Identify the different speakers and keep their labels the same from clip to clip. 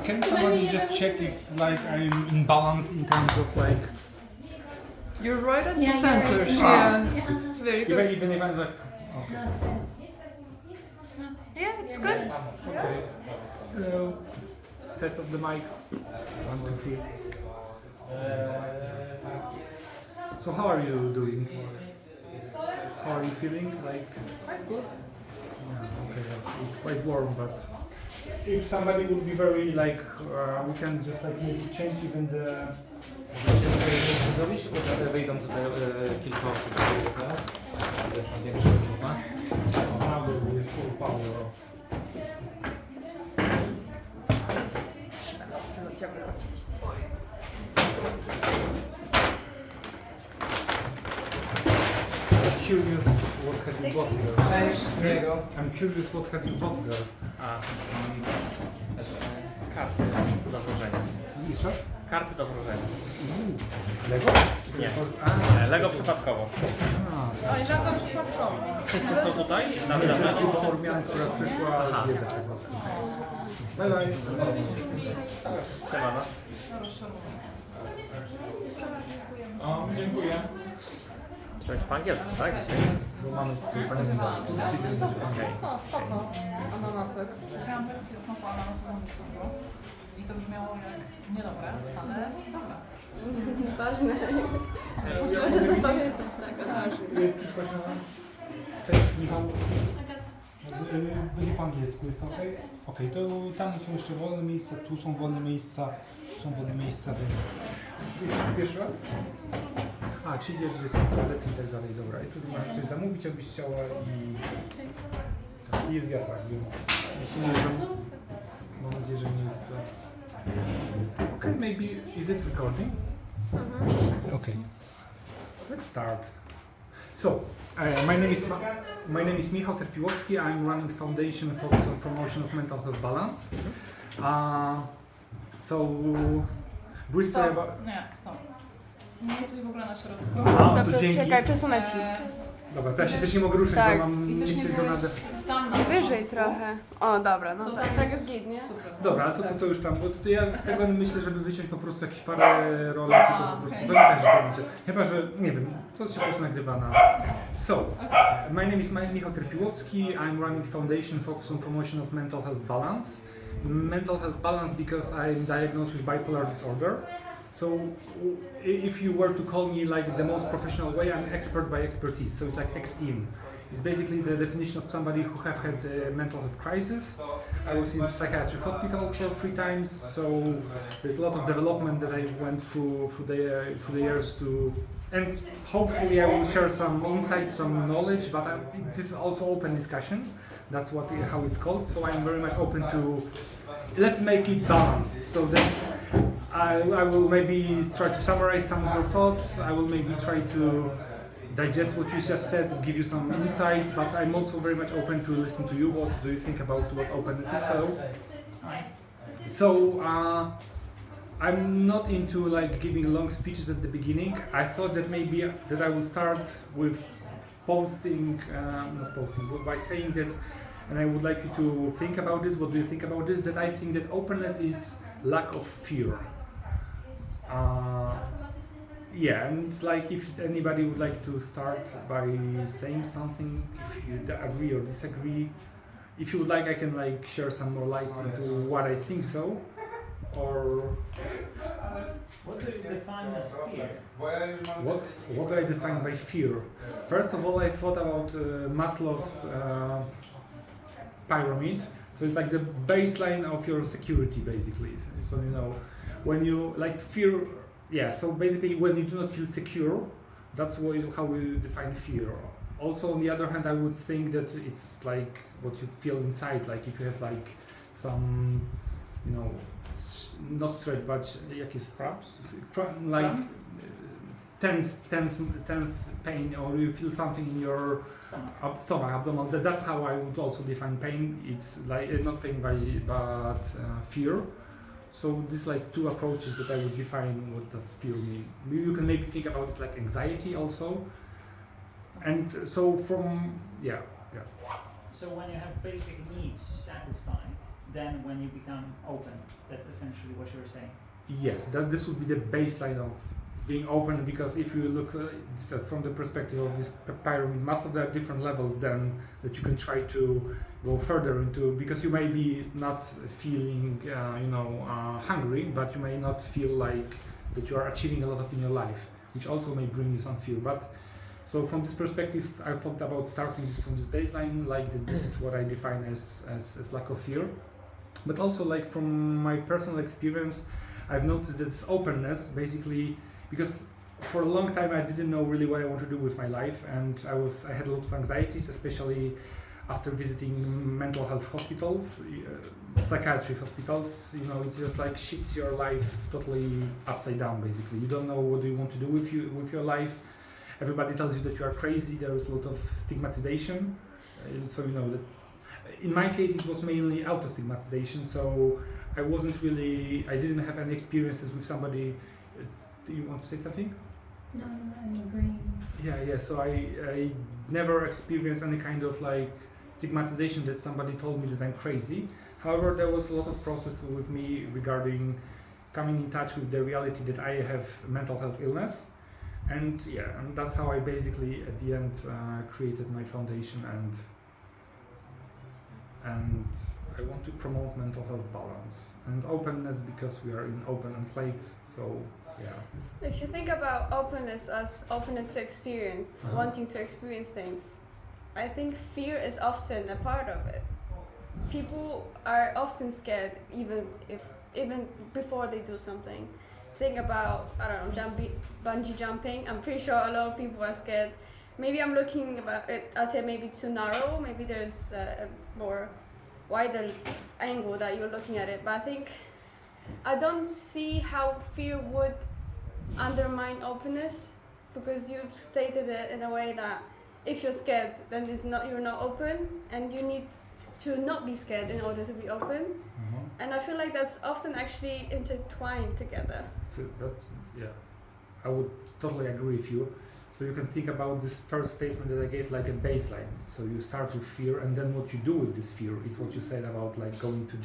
Speaker 1: Can somebody just check if like I'm in balance in terms of like
Speaker 2: You're right at the center. Yeah, it's very good.
Speaker 1: even if I'm like okay.
Speaker 2: Yeah, it's good.
Speaker 1: Okay. Hello. Test of the mic. 1, 2, 3. So how are you doing? How are you feeling? Like
Speaker 2: Quite good.
Speaker 1: yeah, okay. It's quite warm, but if somebody would be very like, we can just like maybe change even the.
Speaker 3: Zrobić, bo tutaj wyjdą tutaj kilka osób teraz. To jest tam większa grupa.
Speaker 1: Now will be full power off. I'm curious what have you got there.
Speaker 3: Cześć, Diego.
Speaker 1: I'm curious what have you got there.
Speaker 3: Karty do włożenia.
Speaker 1: Jeszcze?
Speaker 3: Karty do włożenia.
Speaker 1: Z Lego?
Speaker 3: Nie, Lego przypadkowo.
Speaker 2: Oj, żadną przypadkową.
Speaker 3: Wszyscy są tutaj na wydarzeniu.
Speaker 1: Ormian, która przyszła zwiedzać po prostu. Bye bye.
Speaker 3: Siemano.
Speaker 1: O, dziękuję.
Speaker 3: Trzeba po angielsku, tak?
Speaker 1: Bo mamy tutaj panią z Turcji, więc będzie po angielsku.
Speaker 2: Spoko. Ananasek. Miałam wersję smaku ananasową i to brzmiało jak niedobre, ale dobra.
Speaker 4: Ważne. Może zapamiętam, tak, ważne.
Speaker 1: Jest przyszłaś na nas? Cześć, Michał. Będzie po angielsku, jest to ok? Okej, to tam są jeszcze wolne miejsca, tu są wolne miejsca, więc... Pierwszy raz? A, czyli wiesz, że są toalety i tak dalej, dobra. I tu możesz coś zamówić, jakbyś chciała i jest wiatrak, więc jeśli nie jest mam nadzieję, że nie jest... Okay, maybe, is it recording? Okay. Let's start. So, my name is Michał Terpiłowski. I'm running Foundation focused on promotion of mental health balance. So, brief story about...
Speaker 2: Nie, stop. Nie jesteś w ogóle na środku.
Speaker 1: to dzięki.
Speaker 4: Czekaj, przesunę ci.
Speaker 1: Dobra, to ja się też nie mogę ruszyć,
Speaker 4: Tak.
Speaker 1: bo mam
Speaker 2: I też nie
Speaker 1: niestwierdzone...
Speaker 2: byłeś sam na
Speaker 4: Wyżej trochę. O, dobra, no
Speaker 2: To
Speaker 4: tak,
Speaker 2: tam
Speaker 4: tak
Speaker 2: jest
Speaker 4: jest git, nie?
Speaker 2: Super.
Speaker 1: Dobra, ale to już tam, bo to ja z tego myślę, żeby wyciąć po prostu jakieś parę rolek i to po prostu, to nie tak, że to będzie, chyba, że, nie wiem, to się po prostu nagrywa na... So, my name is Michał Terpiłowski, I'm running Foundation focused on promotion of mental health balance. Mental health balance because I'm diagnosed with bipolar disorder. So, if you were to call me like the most professional way, I'm expert by expertise, so it's like XIM. It's basically the definition of somebody who have had a mental health crisis. I was in psychiatric hospitals for 3 times, so there's a lot of development that I went through the years to, and hopefully I will share some insights, some knowledge, but this is also open discussion. That's how it's called. So I'm very much open to let's make it balanced. So that I will maybe try to summarize some of your thoughts. I will maybe try to digest what you just said, give you some insights, but I'm also very much open to listen to you. What do you think about what openness is? Hello. So I'm not into like giving long speeches at the beginning. I thought that maybe that I will start with by saying that, and I would like you to think about this. What do you think about this? That I think that openness is lack of fear. Yeah, and it's like if anybody would like to start by saying something, if you agree or disagree, if you would like, I can like share some more lights into what I think so, or
Speaker 3: What do you define as fear?
Speaker 1: what do I define by fear? First of all, I thought about Maslow's pyramid. So it's like the baseline of your security, basically. So you know, when you like fear. Yeah, so basically when you do not feel secure, that's how we define fear. Also, on the other hand, I would think that it's like what you feel inside, like if you have like some, you know, not straight, but like tense pain, or you feel something in your stomach, abdominal. That's how I would also define pain. It's like not pain but fear. So these like 2 approaches that I would define what does fear mean. You can maybe think about it like anxiety also. And so from
Speaker 5: So when you have basic needs satisfied, then when you become open, that's essentially what you're saying.
Speaker 1: Yes, this would be the baseline of being open, because if you look from the perspective of this pyramid, most of the different levels then that you can try to go further into, because you may be not feeling hungry, but you may not feel like that you are achieving a lot of in your life, which also may bring you some fear. But so from this perspective, I thought about starting this from this baseline, like that this is what I define as lack of fear. But also, like, from my personal experience, I've noticed that this openness, basically, because for a long time I didn't know really what I want to do with my life, and I had a lot of anxieties, especially after visiting mental health hospitals, psychiatry hospitals. You know, it's just like shifts your life totally upside down. Basically, you don't know what do you want to do with your life. Everybody tells you that you are crazy. There is a lot of stigmatization, so you know that. In my case, it was mainly auto-stigmatization. So I didn't have any experiences with somebody. Do you want to say something?
Speaker 6: No, I'm agreeing.
Speaker 1: Yeah. So I never experienced any kind of like stigmatization that somebody told me that I'm crazy. However, there was a lot of process with me regarding coming in touch with the reality that I have mental health illness. And that's how I basically at the end created my foundation, and I want to promote mental health balance and openness, because we are in open enclave. So yeah.
Speaker 4: If you think about openness as openness to experience, wanting to experience things, I think fear is often a part of it. People are often scared, even before they do something. Think about, I don't know, bungee jumping. I'm pretty sure a lot of people are scared. Maybe I'm looking about it, I'll say maybe too narrow. Maybe there's a more wider angle that you're looking at it. But I don't see how fear would undermine openness, because you've stated it in a way that if you're scared, then you're not open, and you need to not be scared in order to be open. And I feel like that's often actually intertwined together.
Speaker 1: So I would totally agree with you. So you can think about this first statement that I gave like a baseline. So you start with fear, and then what you do with this fear is what you said about like going to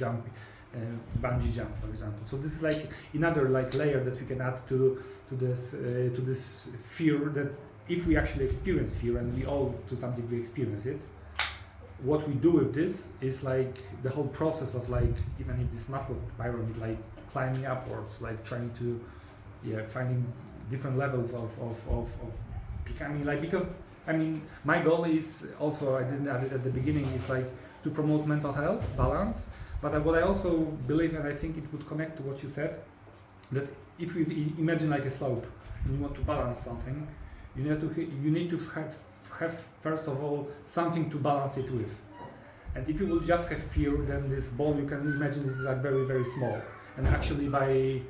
Speaker 1: bungee jump, for example. So this is like another like layer that we can add to this fear, that if we actually experience fear, and we all to some degree experience it, what we do with this is like the whole process of like, even if this muscle pyramid, like climbing upwards, like trying to finding different levels of becoming like, because I mean my goal is also, I didn't add it at the beginning, is like to promote mental health balance. But what I also believe, and I think it would connect to what you said, that if we imagine like a slope and you want to balance something, you need to have first of all something to balance it with. And if you will just have fear, then this ball, you can imagine, this is like very, very small. And actually by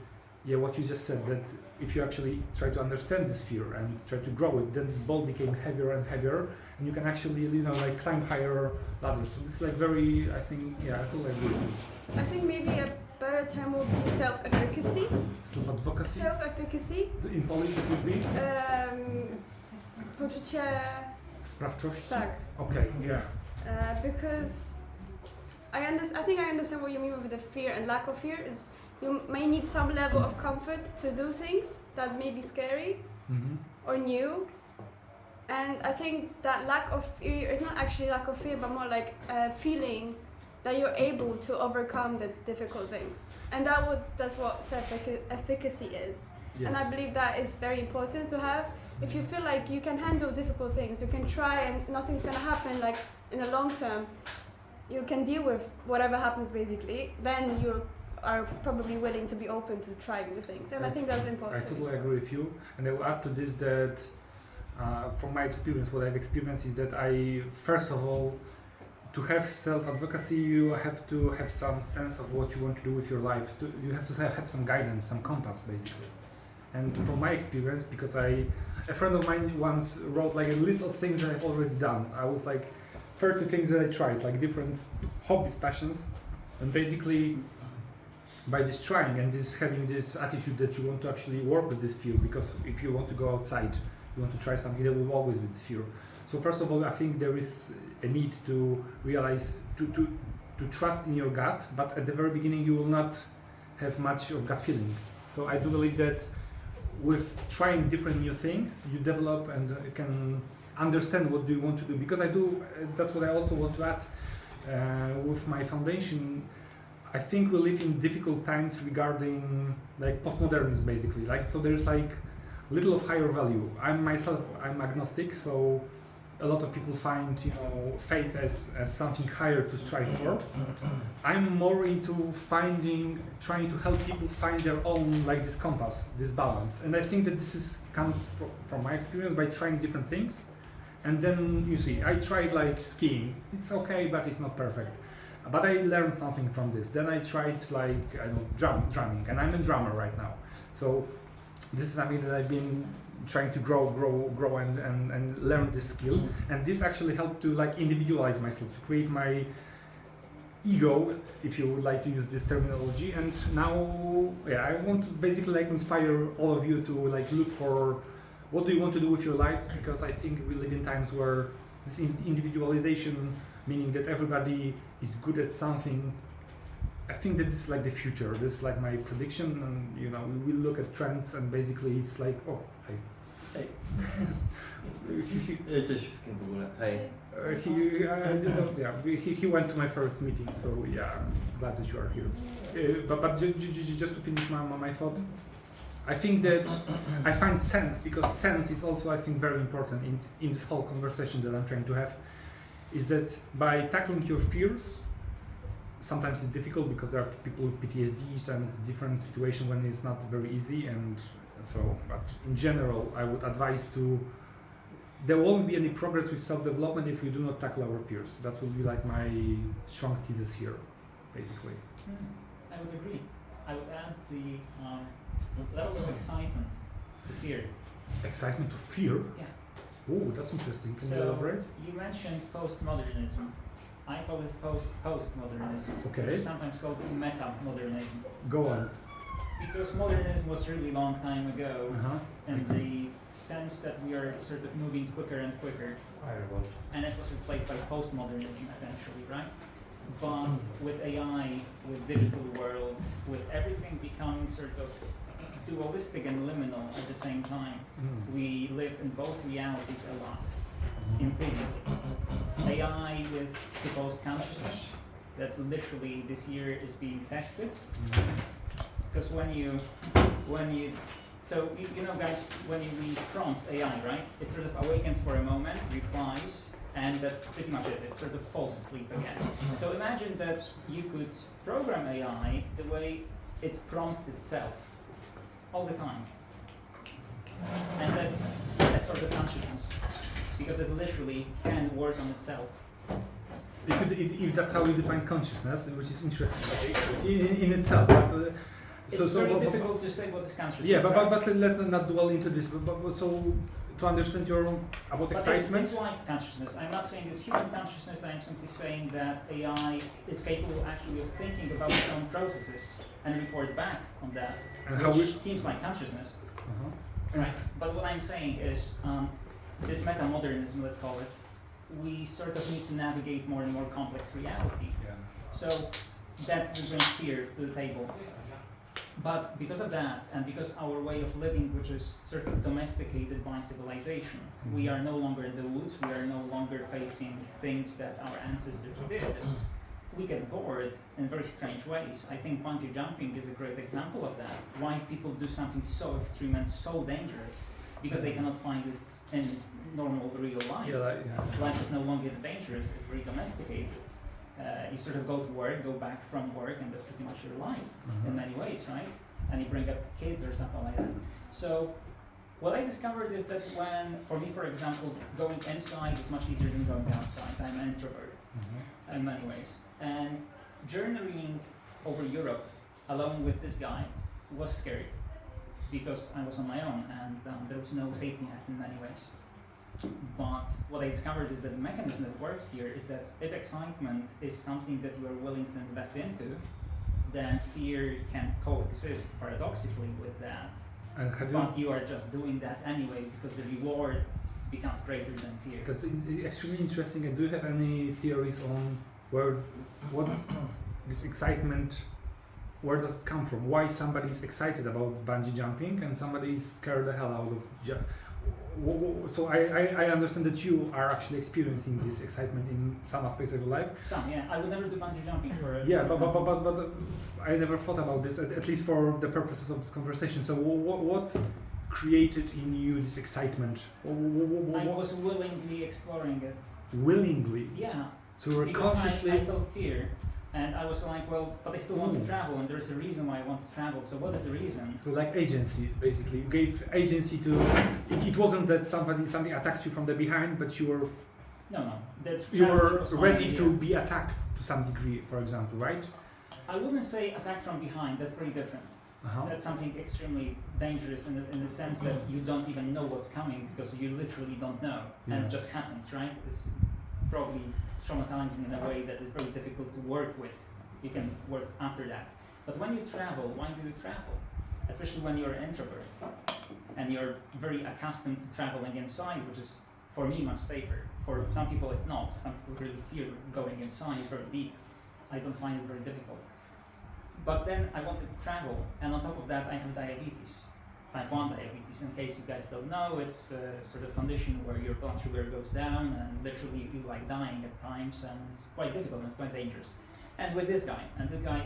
Speaker 1: what you just said, that if you actually try to understand this fear and try to grow it, then this ball became heavier and heavier, and you can actually like climb higher ladders. So this is like very, I think, I totally agree.
Speaker 4: I think maybe a better term would be self-efficacy.
Speaker 1: Self-advocacy?
Speaker 4: Self-efficacy.
Speaker 1: In Polish it would be?
Speaker 4: Poczucie...
Speaker 1: Sprawczości?
Speaker 4: Tak.
Speaker 1: Okay, yeah.
Speaker 4: Because I think I understand what you mean with the fear and lack of fear is you may need some level of comfort to do things that may be scary or new. And I think that lack of fear is not actually lack of fear, but more like a feeling that you're able to overcome the difficult things. And that's what self-efficacy is. Yes. And I believe that is very important to have. If you feel like you can handle difficult things, you can try and nothing's gonna happen, like in the long term, you can deal with whatever happens basically, then you are probably willing to be open to trying new things. And I think that's important.
Speaker 1: I totally agree with you. And I will add to this that from my experience, what I've experienced is that first of all, to have self-advocacy, you have to have some sense of what you want to do with your life. You have to have some guidance, some compass basically. And from my experience, because a friend of mine once wrote like a list of things that I've already done. I was like 30 things that I tried, like different hobbies, passions, and basically by this trying and this having this attitude that you want to actually work with this fear, because if you want to go outside, you want to try something, there will always be this fear. So first of all, I think there is a need to realize, to trust in your gut, but at the very beginning you will not have much of gut feeling. So I do believe that with trying different new things, you develop and can understand what do you want to do. Because that's what I also want to add with my foundation. I think we live in difficult times regarding like postmodernism, basically. Like, so there's like little of higher value. I'm agnostic, so a lot of people find, you know, faith as something higher to strive for. I'm more into trying to help people find their own, like, this compass, this balance. And I think that this comes from my experience by trying different things. And then, you see, I tried like skiing. It's okay, but it's not perfect. But I learned something from this. Then I tried like, I don't know, drumming, and I'm a drummer right now. So this is something that I've been trying to grow and learn this skill. And this actually helped to like individualize myself, to create my ego, if you would like to use this terminology. And now, yeah, I want to basically like inspire all of you to like look for what do you want to do with your lives, because I think we live in times where this individualization, meaning that everybody is good at something, I think that this is like the future. This is like my prediction, and you know, we will look at trends and basically it's like, oh, hey.
Speaker 7: Hej. Cześć wszystkim w ogóle. Hej.
Speaker 1: He went to my first meeting, so yeah, I'm glad that you are here. But just to finish my thought, I think that I find sense, because sense is also, I think, very important in this whole conversation that I'm trying to have, is that by tackling your fears, sometimes it's difficult because there are people with PTSDs and different situations when it's not very easy, and so, but in general, I would advise there won't be any progress with self-development if we do not tackle our fears. That will be like my strong thesis here, basically.
Speaker 5: I would agree. I would add the level of excitement to fear.
Speaker 1: Excitement to fear?
Speaker 5: Yeah.
Speaker 1: Oh, that's interesting. Can you
Speaker 5: So
Speaker 1: elaborate?
Speaker 5: you mentioned postmodernism. I call it postmodernism.
Speaker 1: Okay.
Speaker 5: Which is sometimes called meta-modernism.
Speaker 1: Go on.
Speaker 5: Because modernism was really long time ago,
Speaker 1: Uh-huh.
Speaker 5: and the sense that we are sort of moving quicker and quicker, and it was replaced by postmodernism essentially, right? But with AI, with digital world, with everything becoming sort of dualistic and liminal at the same time, we live in both realities a lot, implicitly. AI with supposed consciousness that literally this year is being tested. Because so you know, guys, when we prompt AI, right, it sort of awakens for a moment, replies, and that's pretty much it. It sort of falls asleep again. So imagine that you could program AI the way it prompts itself all the time. And that's a sort of consciousness, because it literally can work on itself.
Speaker 1: If that's how you define consciousness, which is interesting in itself, but
Speaker 5: It's very difficult to say what is consciousness.
Speaker 1: yeah,
Speaker 5: right?
Speaker 1: but let's not dwell into this. But so to understand about excitement.
Speaker 5: It's like consciousness. I'm not saying it's human consciousness. I'm simply saying that AI is capable actually of thinking about its own processes and report back on that,
Speaker 1: And how
Speaker 5: which seems like consciousness, right? But what I'm saying is this meta-modernism, let's call it, we sort of need to navigate more and more complex reality.
Speaker 1: Yeah.
Speaker 5: So that brings fear to the table. But because of that, and because our way of living, which is sort of domesticated by civilization, we are no longer in the woods, we are no longer facing things that our ancestors did. We get bored in very strange ways. I think bungee jumping is a great example of that. Why people do something so extreme and so dangerous? Because they cannot find it in normal real life. Life is no longer dangerous, it's very domesticated. You sort of go to work, go back from work, and that's pretty much your life in many ways, right? And you bring up kids or something like that. So what I discovered is that for me, for example, going inside is much easier than going outside. I'm an introvert in many ways. And journeying over Europe alone with this guy was scary because I was on my own and there was no safety net in many ways. But what I discovered is that the mechanism that works here is that if excitement is something that you are willing to invest into, then fear can coexist paradoxically with that
Speaker 1: And have you?
Speaker 5: But you are just doing that anyway because the reward becomes greater than fear.
Speaker 1: That's extremely interesting. And do you have any theories on what's this excitement? Where does it come from? Why somebody is excited about bungee jumping and somebody is scared the hell out of so I understand that you are actually experiencing this excitement in some aspects of your life.
Speaker 5: Some, yeah. I would never do bungee jumping for.
Speaker 1: Yeah,
Speaker 5: for
Speaker 1: but I never thought about this, at least for the purposes of this conversation. So what created in you this excitement?
Speaker 5: I was willingly exploring it.
Speaker 1: Willingly.
Speaker 5: Yeah.
Speaker 1: So you were
Speaker 5: Because
Speaker 1: consciously.
Speaker 5: I felt fear, and I was like, well, but I still want to travel, and there's a reason why I want to travel. So what is the reason?
Speaker 1: So like agency, basically. You gave agency to. It wasn't that something attacked you from the behind, but you were
Speaker 5: No.
Speaker 1: you were
Speaker 5: was my
Speaker 1: ready
Speaker 5: idea.
Speaker 1: to be attacked to some degree, for example, right?
Speaker 5: I wouldn't say attack from behind. That's pretty different.
Speaker 1: Uh-huh.
Speaker 5: That's something extremely dangerous in the sense that you don't even know what's coming because you literally don't know, and
Speaker 1: Yeah.
Speaker 5: it just happens, right? It's probably traumatizing in a way that is very difficult to work with. You can work after that. But when you travel, why do you travel? Especially when you're an introvert and you're very accustomed to traveling inside, which is for me much safer. For some people it's not. Some people really fear going inside very deep. I don't find it very difficult. But then I wanted to travel, and on top of that I have diabetes. Type 1 diabetes, in case you guys don't know, it's a sort of condition where your blood sugar goes down and literally you feel like dying at times, and it's quite difficult and it's quite dangerous. And with this guy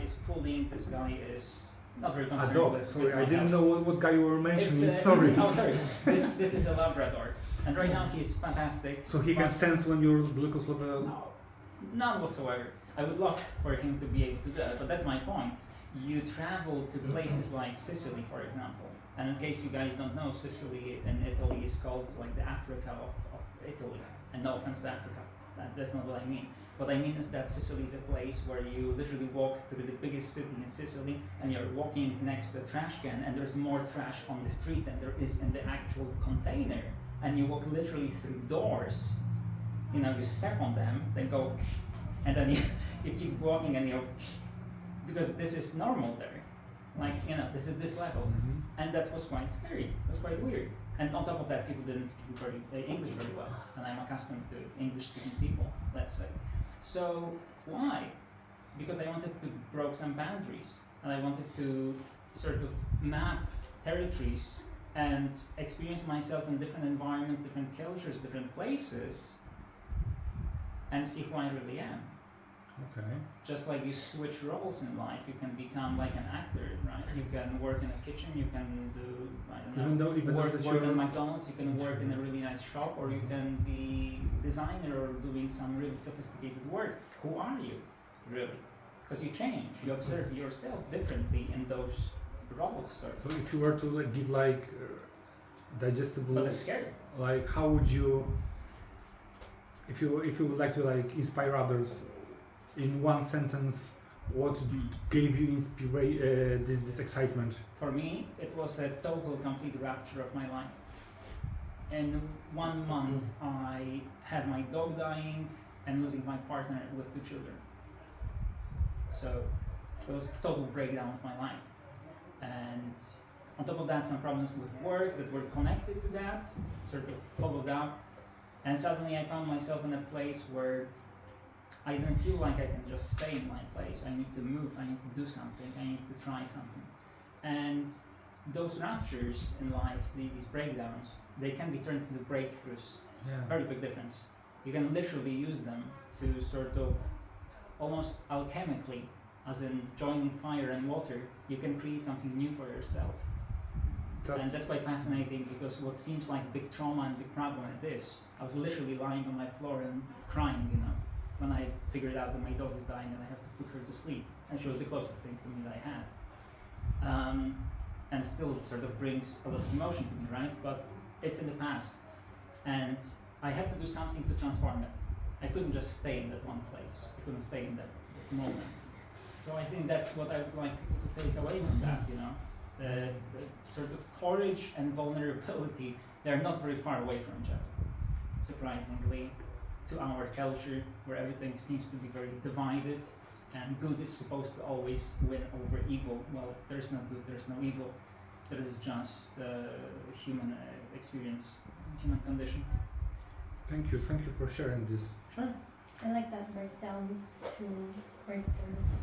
Speaker 5: is pulling, this guy is not very concerned
Speaker 1: A dog.
Speaker 5: with
Speaker 1: Sorry,
Speaker 5: my
Speaker 1: I didn't
Speaker 5: health.
Speaker 1: know what guy you were mentioning. Sorry.
Speaker 5: Sorry. This is a Labrador, and right now he's fantastic.
Speaker 1: So he can
Speaker 5: but
Speaker 1: sense when your glucose level.
Speaker 5: no, none whatsoever. I would love for him to be able to do that, but that's my point. You travel to places like Sicily, for example, and in case you guys don't know, Sicily in Italy is called like the Africa of Italy, and no offense to Africa, that's not what I mean. What I mean is that Sicily is a place where you literally walk through the biggest city in Sicily and you're walking next to a trash can and there's more trash on the street than there is in the actual container. And you walk literally through doors. You know, you step on them, then go, and then you keep walking and you're, because this is normal there. Like, you know, this is this level. And that was quite scary. It was quite weird. And on top of that, people didn't speak English very well. And I'm accustomed to English-speaking people, let's say. So why? Because I wanted to break some boundaries, and I wanted to sort of map territories and experience myself in different environments, different cultures, different places, and see who I really am.
Speaker 1: Okay.
Speaker 5: Just like you switch roles in life, you can become like an actor, right? You can work in a kitchen, you can do, I don't know,
Speaker 1: Even though that
Speaker 5: work
Speaker 1: you're
Speaker 5: in McDonald's, you can work in a really nice shop, or you can be designer or doing some really sophisticated work. Who are you, really? Because you change, you observe yourself differently in those roles.
Speaker 1: So if you were to like give like digestible,
Speaker 5: But it's scary.
Speaker 1: like how would you, if you would like to like inspire others, in one sentence, what gave you this excitement?
Speaker 5: For me, it was a total, complete rapture of my life. In 1 month, I had my dog dying and losing my partner with 2 children. So it was a total breakdown of my life. And on top of that, some problems with work that were connected to that, sort of followed up. And suddenly I found myself in a place where I didn't feel like I can just stay in my place. I need to move, I need to do something, I need to try something. And those ruptures in life, these breakdowns, they can be turned into breakthroughs.
Speaker 1: Yeah.
Speaker 5: Very big difference. You can literally use them to sort of almost alchemically, as in joining fire and water, you can create something new for yourself. And that's quite fascinating because what seems like big trauma and big problem it is. I was literally lying on my floor and crying, you know, when I figured out that my dog is dying and I have to put her to sleep. And she was the closest thing to me that I had. And still sort of brings a lot of emotion to me, right? But it's in the past. And I had to do something to transform it. I couldn't just stay in that one place. I couldn't stay in that moment. So I think that's what I would like people to take away from that, you know? The sort of courage and vulnerability, they're not very far away from each other, surprisingly, to our culture where everything seems to be very divided and good is supposed to always win over evil. Well, there's no good, there's no evil. that is just human experience, human condition.
Speaker 1: Thank you for sharing this.
Speaker 5: Sure.
Speaker 6: I like that breakdown to breakdowns.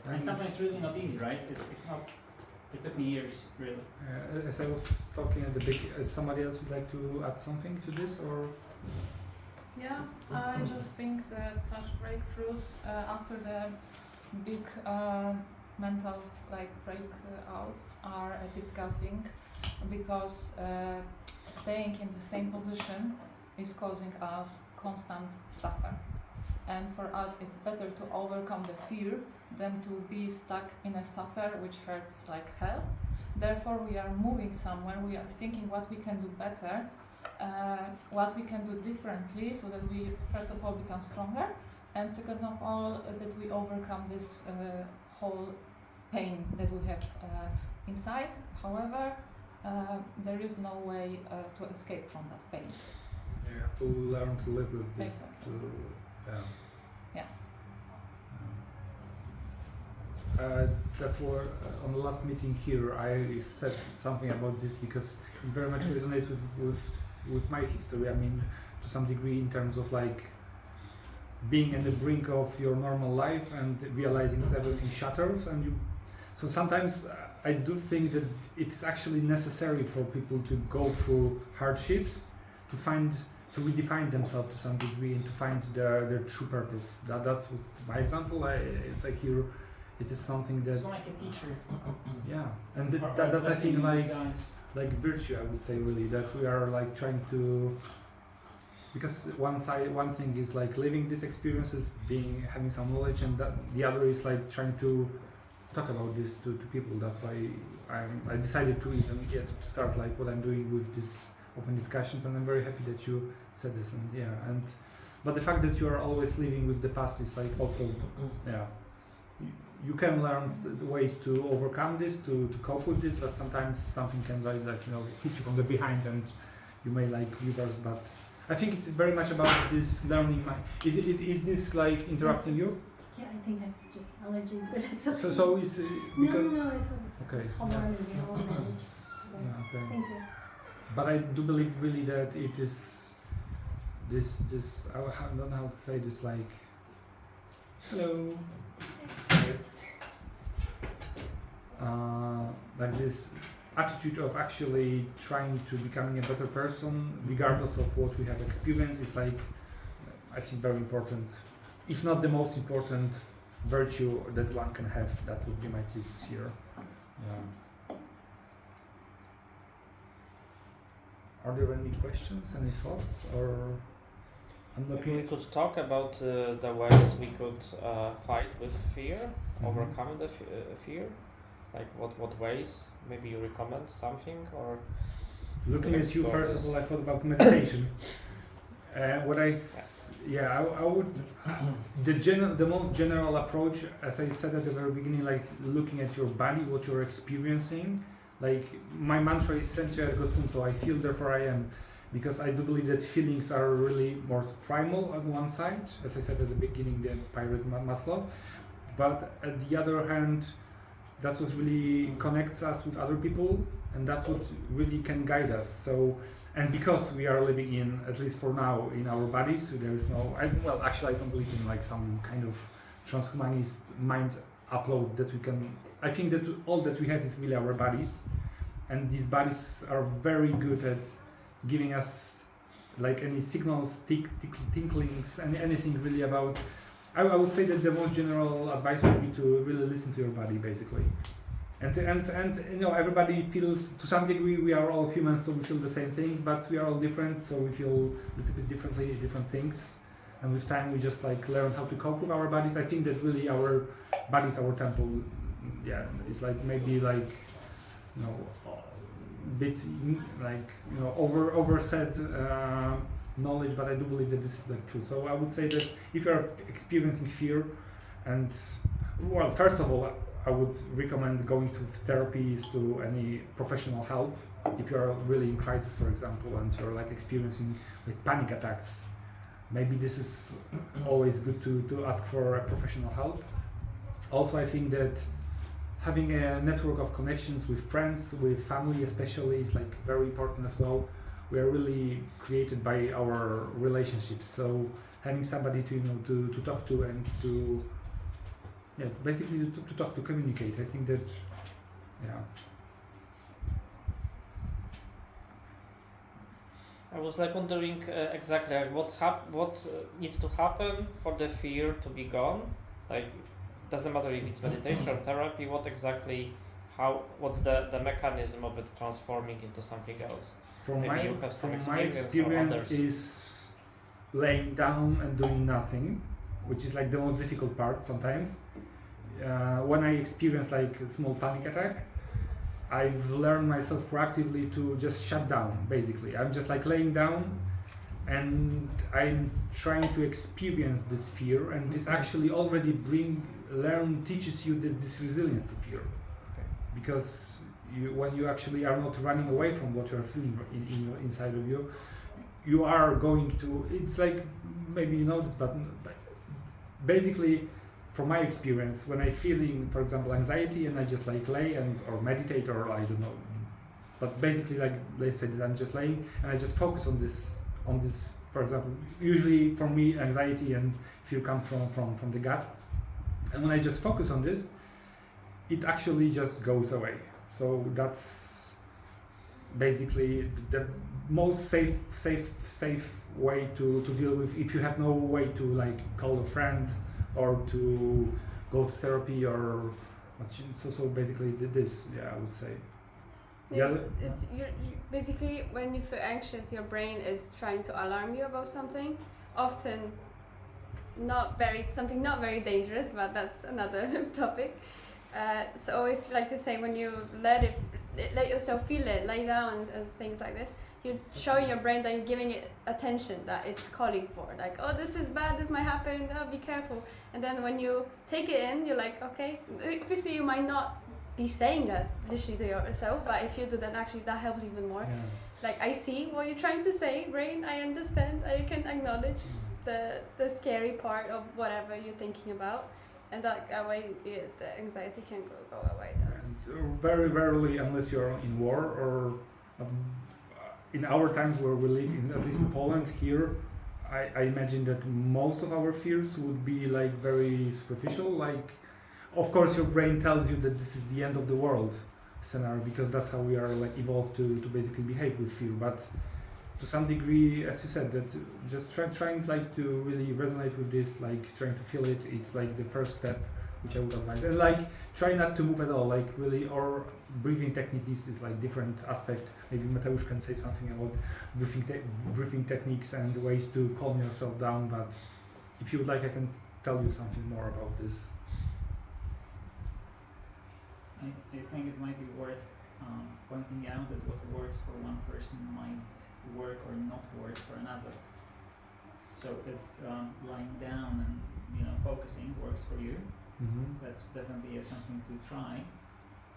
Speaker 5: And sometimes really not easy, right? It's not. It took me years, really.
Speaker 1: As I was talking at the beginning, somebody else would like to add something to this, or?
Speaker 2: Yeah, I just think that such breakthroughs after the big mental breakouts are a typical thing, because staying in the same position is causing us constant suffer. And for us, it's better to overcome the fear than to be stuck in a suffer which hurts like hell. Therefore, we are moving somewhere, we are thinking what we can do better, what we can do differently, so that we first of all become stronger, and second of all that we overcome this whole pain that we have inside. However, there is no way to escape from that pain.
Speaker 1: You have to learn to live with this.
Speaker 2: Exactly.
Speaker 1: Yeah.
Speaker 2: Yeah.
Speaker 1: That's where on the last meeting here I said something about this, because it very much resonates with my history. I mean, to some degree, in terms of like being at the brink of your normal life and realizing that everything shatters, and you. So sometimes I do think that it's actually necessary for people to go through hardships to redefine themselves to some degree and to find their true purpose. That's what's my example. It's like here, it is something that.
Speaker 5: It's like a teacher.
Speaker 1: Yeah, and that's I think like virtue. I would say really that we are like trying to. Because one thing is like living these experiences, having some knowledge, and the other is like trying to talk about this to people. That's why I decided to even to start like what I'm doing with this open discussions, and I'm very happy that you said this. And but the fact that you are always living with the past is like also you can learn ways to overcome this, to cope with this, but sometimes something can like hit you from the behind and you may like reverse. But I think it's very much about this learning. Is this like interrupting you?
Speaker 6: Yeah, I think it's just allergies, but it's okay.
Speaker 1: So is because
Speaker 6: No, it's
Speaker 1: okay.
Speaker 6: hormonal, managed.
Speaker 1: Yeah, okay.
Speaker 6: Thank you.
Speaker 1: But I do believe really that it is this I don't know how to say this, like hello, like this attitude of actually trying to becoming a better person regardless of what we have experienced is like I think very important, if not the most important virtue that one can have. That would be my thesis here. Yeah. Are there any questions, any thoughts, or I'm
Speaker 3: Maybe
Speaker 1: looking?
Speaker 3: we could talk about the ways we could fight with fear, overcome the fear. Like what ways? Maybe you recommend something, or
Speaker 1: Looking at you,
Speaker 3: explore
Speaker 1: first
Speaker 3: this.
Speaker 1: of all, I thought about meditation. I would. The most general approach, as I said at the very beginning, like looking at your body, what you're experiencing. Like my mantra is "Sentia ergo sum," so I feel, therefore I am, because I do believe that feelings are really more primal on one side, as I said at the beginning, the pirate Maslow, but at the other hand, that's what really connects us with other people, and that's what really can guide us. So, and because we are living in, at least for now, in our bodies, so there is no. Actually, I don't believe in like some kind of transhumanist mind upload that we can. I think that all that we have is really our bodies, and these bodies are very good at giving us like any signals, tinklings, and anything really about. I would say that the most general advice would be to really listen to your body, basically, and everybody feels, to some degree, we are all humans, so we feel the same things, but we are all different, so we feel a little bit differently different things, and with time we just like learn how to cope with our bodies. I think that really our bodies, our temple. Yeah, it's like maybe like bit like overset knowledge, but I do believe that this is like true. So I would say that if you are experiencing fear, and first of all, I would recommend going to therapies, to any professional help. If you are really in crisis, for example, and you're like experiencing like panic attacks, maybe this is always good to ask for professional help. Also, I think that having a network of connections with friends, with family especially, is like very important as well. We are really created by our relationships, so having somebody to to talk to and to basically to talk, to communicate, I think that
Speaker 3: I was like wondering exactly like what needs to happen for the fear to be gone. Like, doesn't matter if it's meditation or therapy. What exactly? What's the mechanism of it transforming into something else?
Speaker 1: from
Speaker 3: Maybe you have some
Speaker 1: my
Speaker 3: experience or
Speaker 1: experience
Speaker 3: others.
Speaker 1: is laying down and doing nothing, which is like the most difficult part sometimes. When I experience like a small panic attack, I've learned myself proactively to just shut down. Basically, I'm just like laying down, and I'm trying to experience this fear, and this actually already teaches you this resilience to fear, because when you actually are not running away from what you're feeling inside of you, you are going to. It's like, maybe you know this, but basically, from my experience, when I feeling, for example, anxiety, and I just like lay or meditate, or I don't know, but basically, like, let's say that I'm just laying and I just focus on this. For example, usually for me, anxiety and fear come from the gut, and when I just focus on this, it actually just goes away. So that's basically the most safe way to deal with if you have no way to like call a friend or to go to therapy or so basically this, I would say.
Speaker 4: It's you basically, when you feel anxious, your brain is trying to alarm you about something, often something not very dangerous, but that's another topic. So if, like you say, when you let yourself feel it, lay down and things like this, you're showing your brain that you're giving it attention that it's calling for. Like, oh, this is bad, this might happen, oh, be careful. And then when you take it in, you're like, okay, obviously you might not be saying that literally to yourself, but if you do that, actually that helps even more.
Speaker 1: Yeah.
Speaker 4: Like, I see what you're trying to say, brain, I understand, I can acknowledge the scary part of whatever you're thinking about. And that way, the anxiety can go away. That's
Speaker 1: And very rarely, unless you're in war or in our times where we live, at least in Poland here, I imagine that most of our fears would be like very superficial. Like, of course, your brain tells you that this is the end of the world scenario, because that's how we are like evolved to basically behave with fear. But to some degree, as you said, that just trying like to really resonate with this, like trying to feel it, it's like the first step, which I would advise. And like try not to move at all, like really, or breathing technique is like different aspect. Maybe Mateusz can say something about breathing techniques and ways to calm yourself down, but if you would like, I can tell you something more about this.
Speaker 5: I think it might be worth pointing out that what works for one person might work or not work for another. So if lying down and focusing works for you, that's definitely something to try.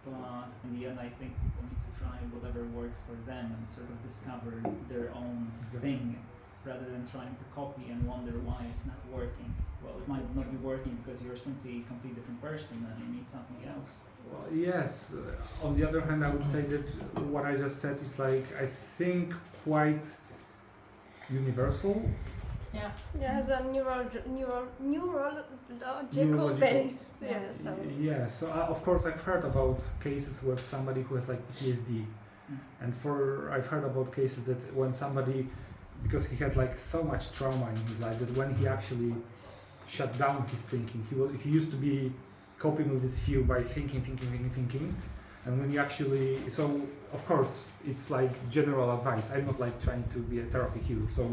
Speaker 5: But in the end, I think people need to try whatever works for them and sort of discover their own thing, rather than trying to copy and wonder why it's not working. Well, it might not be working because you're simply a completely different person and you need something else.
Speaker 1: Well, yes. On the other hand, I would say that what I just said is like, I think, quite universal.
Speaker 2: Yeah.
Speaker 4: it has a neurological base. Yeah,
Speaker 1: So of course I've heard about cases with somebody who has like PTSD, and I've heard about cases that when somebody, because he had like so much trauma in his life, that when he actually shut down his thinking, he used to be coping with his fear by thinking, and when you actually, so of course it's like general advice. I'm not like trying to be a therapy here, so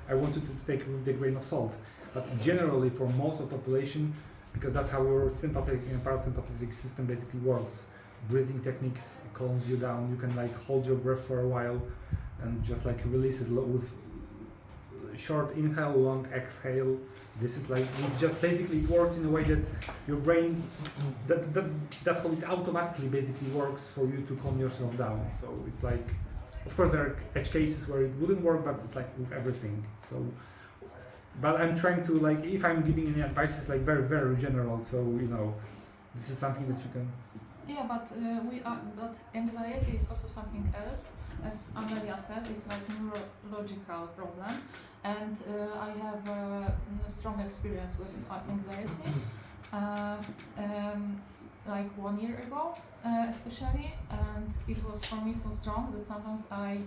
Speaker 1: I wanted to take it with the grain of salt. But generally, for most of the population, because that's how your sympathetic and parasympathetic system basically works, breathing techniques calms you down. You can like hold your breath for a while and just like release it with short inhale, long exhale. This is like, it just basically works in a way that your brain, that's how it automatically basically works for you to calm yourself down. So it's like, of course there are edge cases where it wouldn't work, but it's like with everything. So, but I'm trying to like, if I'm giving any advice, it's like very, very general. So, This is something that you can.
Speaker 2: Yeah, but anxiety is also something else. As Amelia said, it's like neurological problem, and I have a strong experience with anxiety. Like 1 year ago, especially, and it was for me so strong that sometimes I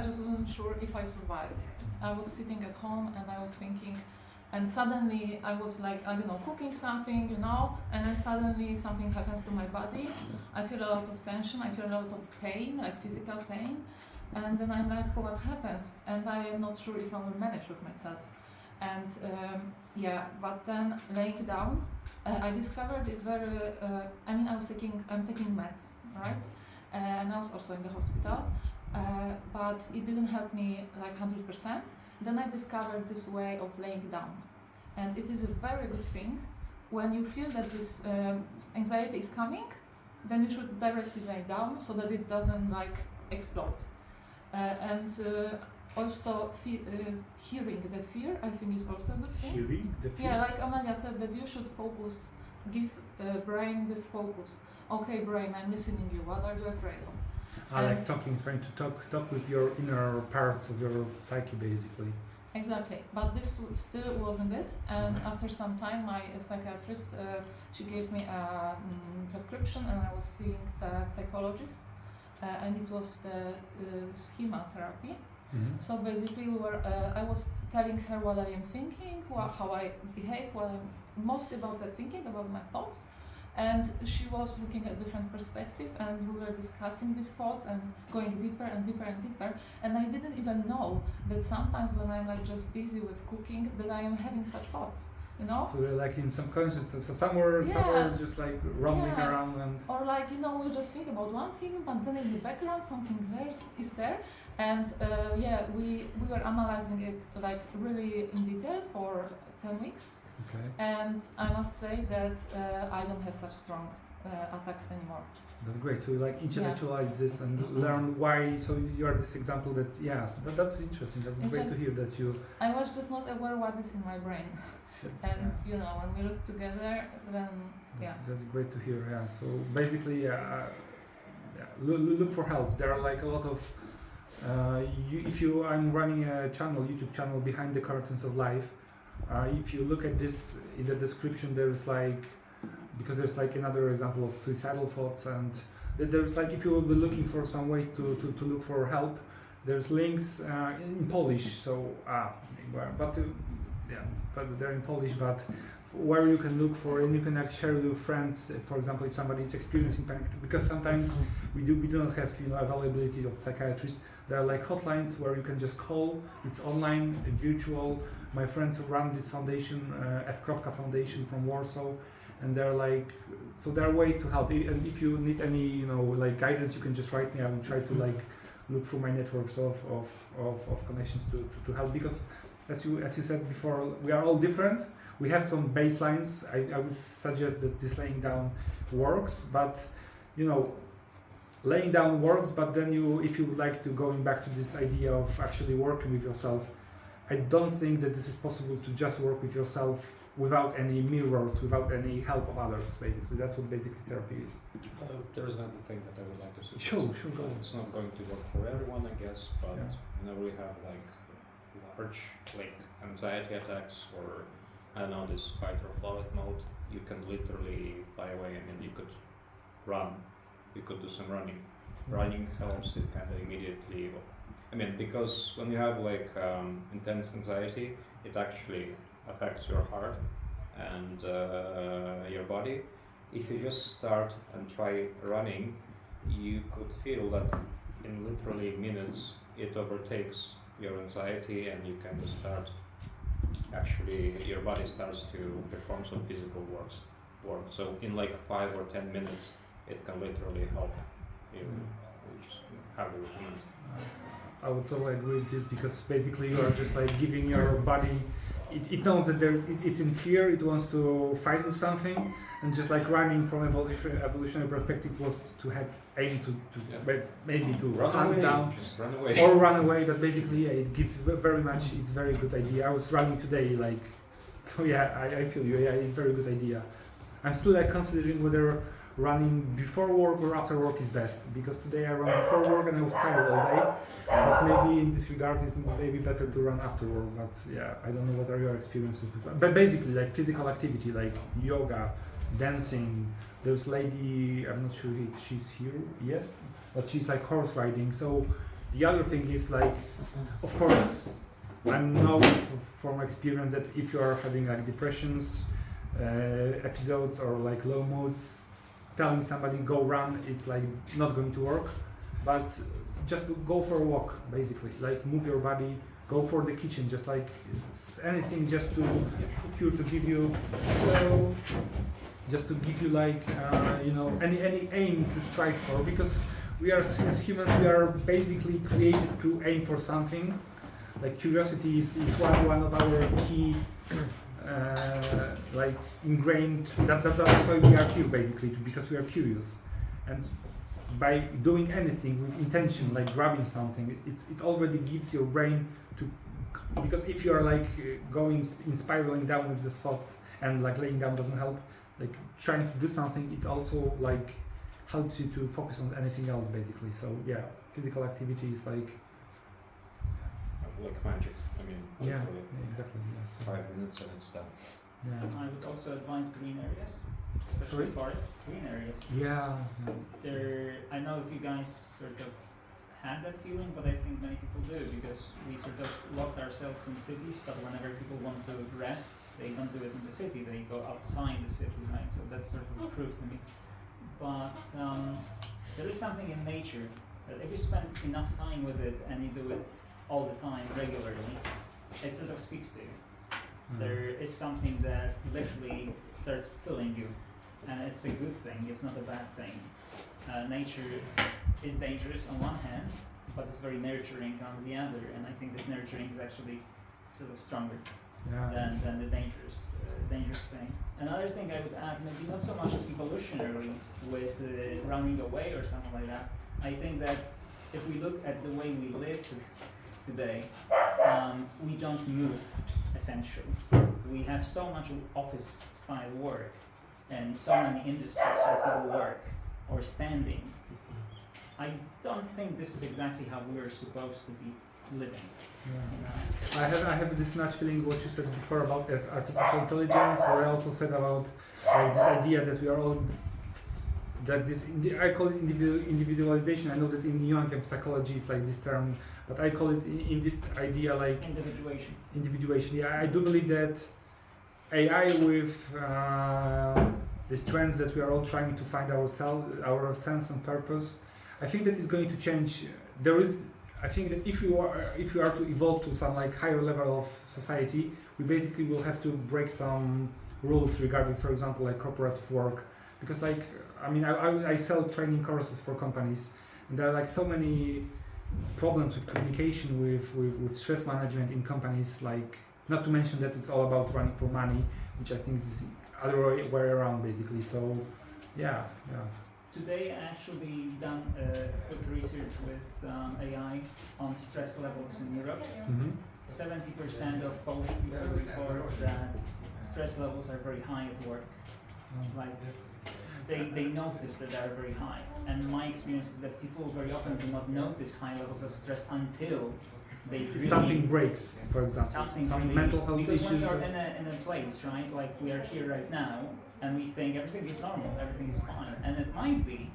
Speaker 2: just wasn't sure if I survive. I was sitting at home and I was thinking, and suddenly I was like, I don't know, cooking something, and then suddenly something happens to my body. I feel a lot of tension, I feel a lot of pain, like physical pain, and then I'm like, what happens? And I am not sure if I will manage with myself. And but then laying down, I discovered it very. I'm taking meds, right? And I was also in the hospital, but it didn't help me like 100%. Then I discovered this way of laying down, and it is a very good thing. When you feel that this anxiety is coming, then you should directly lay down so that it doesn't like explode. Also, hearing the fear, I think, is also a good thing.
Speaker 1: Hearing the fear?
Speaker 2: Yeah, like Amelia said, that you should focus, give brain this focus. Okay, brain, I'm listening you. What are you afraid of?
Speaker 1: I like trying to talk with your inner parts of your psyche, basically.
Speaker 2: Exactly, but this still wasn't it. And after some time, my psychiatrist, she gave me a prescription, and I was seeing the psychologist, and it was the schema therapy.
Speaker 1: Mm-hmm.
Speaker 2: So basically, I was telling her what I am thinking, how I behave, mostly about the thinking, about my thoughts, and she was looking at different perspective, and we were discussing these thoughts and going deeper and deeper and deeper. And I didn't even know that sometimes when I'm like just busy with cooking, that I am having such thoughts.
Speaker 1: So you're like in subconscious, so somewhere just like roaming around and.
Speaker 2: Or like we just think about one thing, but then in the background something is there. And we were analyzing it like really in detail for 10 weeks.
Speaker 1: Okay.
Speaker 2: And I must say that I don't have such strong attacks anymore.
Speaker 1: That's great. So you like intellectualize this and learn why. So you are this example that so that's interesting. That's great to hear that you.
Speaker 2: I was just not aware what is in my brain. And when we look together, then
Speaker 1: that's great to hear. Yeah. So basically, look for help. There are like a lot of. I'm running a YouTube channel, Behind the Curtains of Life. If you look at this in the description, there's like another example of suicidal thoughts, and there's like, if you will be looking for some ways to look for help, there's links in Polish. So but they're in Polish, but where you can look for, and you can actually share with your friends. For example, if somebody is experiencing panic, because sometimes we do not have availability of psychiatrists. There are like hotlines where you can just call. It's online, virtual. My friends who run this foundation, F. Foundation from Warsaw, and they're like, so there are ways to help. And if you need any like guidance, you can just write me. I will try to like look through my networks of connections to help, because as you said before, we are all different. We have some baselines. I would suggest that this laying down works, but laying down works. But then if you would like to going back to this idea of actually working with yourself, I don't think that this is possible to just work with yourself without any mirrors, without any help of others. Basically, that's what basically therapy is.
Speaker 7: There is another thing that I would like to suggest.
Speaker 1: Sure, go ahead.
Speaker 7: It's not going to work for everyone, I guess, but whenever we have like large anxiety attacks, or I don't know, this fight or flight mode, you can literally fly away. I mean, you could run, you could do some running. Running helps it kind of immediately. I mean, because when you have intense anxiety, it actually affects your heart and your body. If you just start and try running, you could feel that in literally minutes it overtakes your anxiety, and you can start, actually your body starts to perform some physical work. So in like 5 or 10 minutes it can literally help you, which highly recommend.
Speaker 1: I would totally agree with this, because basically you are just like giving your body, it knows that it's in fear, it wants to fight with something, and just like running from evolutionary perspective was to have aim to maybe to hunt down
Speaker 7: just run away.
Speaker 1: or run away, but basically it gives very much, it's very good idea. I was running today like So yeah, I feel you. Yeah, it's a very good idea. I'm still like considering whether running before work or after work is best, because today I ran before work and I was tired all day. But maybe in this regard, it's maybe better to run after work. But yeah, I don't know what are your experiences with. But basically, like physical activity, like yoga, dancing. There's lady, I'm not sure if she's here yet, but she's like horse riding. So the other thing is like, of course, I know from experience that if you are having like depressions episodes or like low moods, telling somebody go run, it's like not going to work. But just to go for a walk, basically, like move your body, go for the kitchen, just like anything, just to give you, just to give you like any aim to strive for, because we are, as humans, we are basically created to aim for something. Like curiosity is one of our key like ingrained, that's why we are here basically, because we are curious. And by doing anything with intention, like grabbing something, it already gives your brain to, because if you are like spiraling down with the thoughts and like laying down doesn't help, like trying to do something, it also like helps you to focus on anything else basically. So yeah, physical activity is like
Speaker 7: magic. I mean,
Speaker 1: yeah,
Speaker 7: literally
Speaker 1: exactly. Yes.
Speaker 7: 5 minutes and it's done.
Speaker 1: Yeah.
Speaker 5: I would also advise green areas, especially
Speaker 1: Sorry?
Speaker 5: forests, green areas.
Speaker 1: Yeah.
Speaker 5: I know if you guys sort of had that feeling, but I think many people do, because we sort of lock ourselves in cities, but whenever people want to rest, they don't do it in the city, they go outside the city, right? So that's sort of proof to me. But there is something in nature that if you spend enough time with it and you do it all the time, regularly, it sort of speaks to you. There is something that literally starts filling you, and it's a good thing, it's not a bad thing. Nature is dangerous on one hand, but it's very nurturing on the other, and I think this nurturing is actually sort of stronger than the dangerous thing. Another thing I would add, maybe not so much evolutionarily with running away or something like that. I think that if we look at the way we live today, we don't move essentially. We have so much office style work and so many industries where people work or standing. I don't think this is exactly how we're supposed to be living.
Speaker 1: Yeah. I have this nudge feeling what you said before about artificial intelligence, where I also said about like this idea that we are all, that this I call it individualization. I know that in Jungian psychology it's like this term, but I call it in this idea like individuation. Yeah, I do believe that AI with these trends that we are all trying to find our sense and purpose, I think that is going to change. I think that if you are to evolve to some like higher level of society, we basically will have to break some rules regarding, for example, like corporate work, because like I mean I sell training courses for companies, and there are like so many problems with communication, with stress management in companies, like not to mention that it's all about running for money, which I think is other way around basically. So yeah.
Speaker 5: Today I actually done quick research with AI on stress levels in Europe. 70% of Polish people report that stress levels are very high at work. Like they notice that they are very high. And my experience is that people very often do not notice high levels of stress until they really
Speaker 1: something breaks, for example, some really, mental health
Speaker 5: because
Speaker 1: issues.
Speaker 5: Because when you're in a place, right, like we are here right now, and we think everything is normal, everything is fine, and it might be,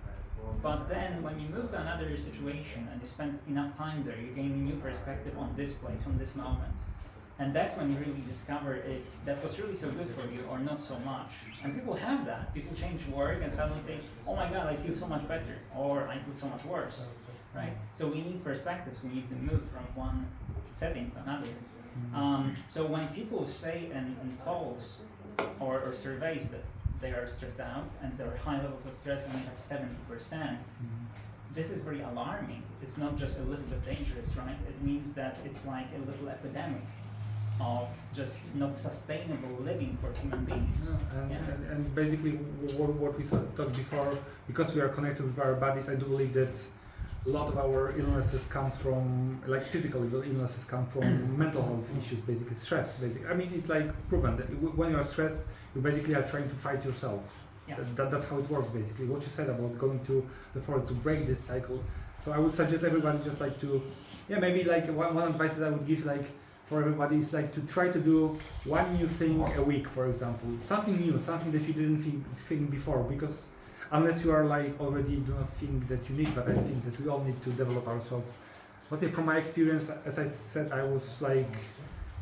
Speaker 5: but then when you move to another situation and you spend enough time there, you gain a new perspective on this place, on this moment. And that's when you really discover if that was really so good for you or not so much. And people have that. People change work and suddenly say, oh my God, I feel so much better, or I feel so much worse, right? So we need perspectives. We need to move from one setting to another. So when people say in polls or surveys that they are stressed out and there are high levels of stress and they have 70%, this is very alarming. It's not just a little bit dangerous, right? It means that it's like a little epidemic of just not sustainable living for human beings.
Speaker 1: And basically what we talked before, because we are connected with our bodies, I do believe that a lot of our illnesses comes from, like physical illnesses come from mental health issues, basically stress. Basically, I mean, it's like proven that when you are stressed, you basically are trying to fight yourself.
Speaker 5: Yeah.
Speaker 1: That's how it works, basically. What you said about going to the forest to break this cycle. So I would suggest everybody just like to, maybe like one advice that I would give, like for everybody, is like to try to do one new thing a week, for example, something new, something that you didn't think before, because unless you are like already do not think that you need, but I think that we all need to develop ourselves. But yeah, from my experience, as I said, I was like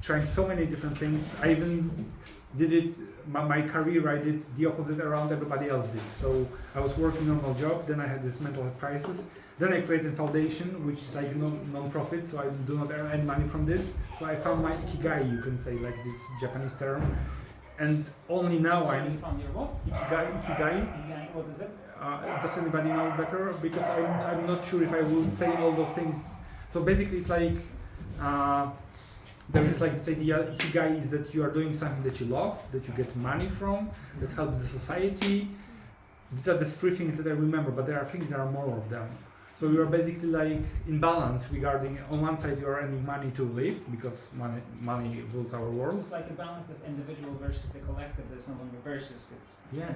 Speaker 1: trying so many different things. I even did it, my career, I did the opposite around everybody else did. So I was working on my job, then I had this mental health crisis. Then I created foundation, which is like non-profit, so I do not earn any money from this. So I found my ikigai, you can say, like this Japanese term. And only now
Speaker 5: So you found your what?
Speaker 1: Ikigai.
Speaker 5: Ikigai, what is it?
Speaker 1: Does anybody know better? Because I'm not sure if I will say all those things. So basically it's like, there is like this idea, ikigai is that you are doing something that you love, that you get money from, that helps the society. These are the three things that I remember, but there are more of them. So you are basically like in balance regarding, on one side you are earning money to live, because money rules our world.
Speaker 5: It's like a balance of individual versus the collective. There's no longer versus with.
Speaker 1: Yeah,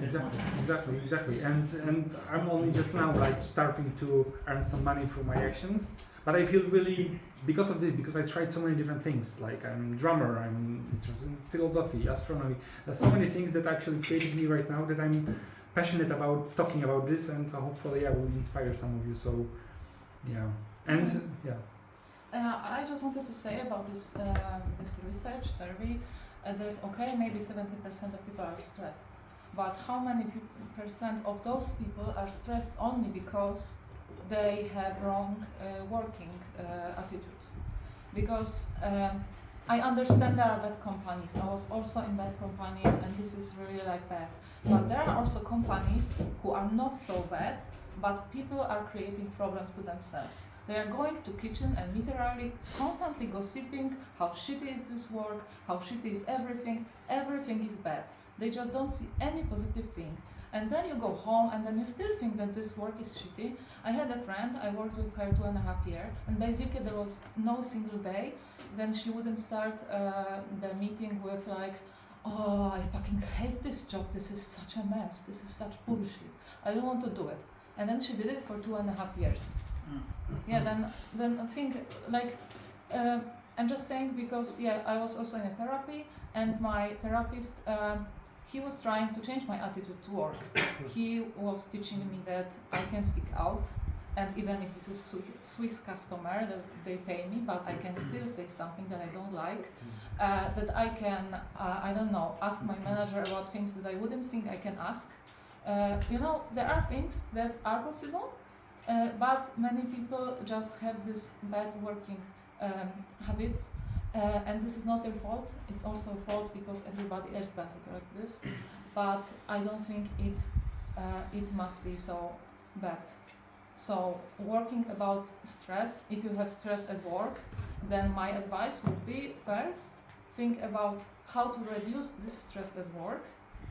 Speaker 1: exactly. And I'm only just now like starting to earn some money from my actions. But I feel really, because of this, because I tried so many different things, like I'm a drummer, I'm interested in philosophy, astronomy. There's so many things that actually created me right now that I'm passionate about talking about this, and hopefully I will inspire some of you. So, yeah, and yeah.
Speaker 2: I just wanted to say about this this research survey that okay, maybe 70% of people are stressed, but how many percent of those people are stressed only because they have wrong working attitude? Because I understand there are bad companies. I was also in bad companies, and this is really like bad. But there are also companies who are not so bad, but people are creating problems to themselves. They are going to kitchen and literally constantly gossiping how shitty is this work, how shitty is everything. Everything is bad. They just don't see any positive thing. And then you go home and then you still think that this work is shitty. I had a friend, I worked with her 2.5 years, and basically there was no single day then she wouldn't start the meeting with like, oh, I fucking hate this job, this is such a mess, this is such bullshit, I don't want to do it. And then she did it for 2.5 years. Yeah, then I think like, I'm just saying because yeah, I was also in a therapy, and my therapist, he was trying to change my attitude to work. He was teaching me that I can speak out, and even if this is Swiss customer that they pay me, but I can still say something that I don't like, that I can, I don't know, ask my manager about things that I wouldn't think I can ask. You know, there are things that are possible, but many people just have this bad working habits, and this is not their fault. It's also a fault because everybody else does it like this, but I don't think it must be so bad. So working about stress, if you have stress at work, then my advice would be first think about how to reduce this stress at work,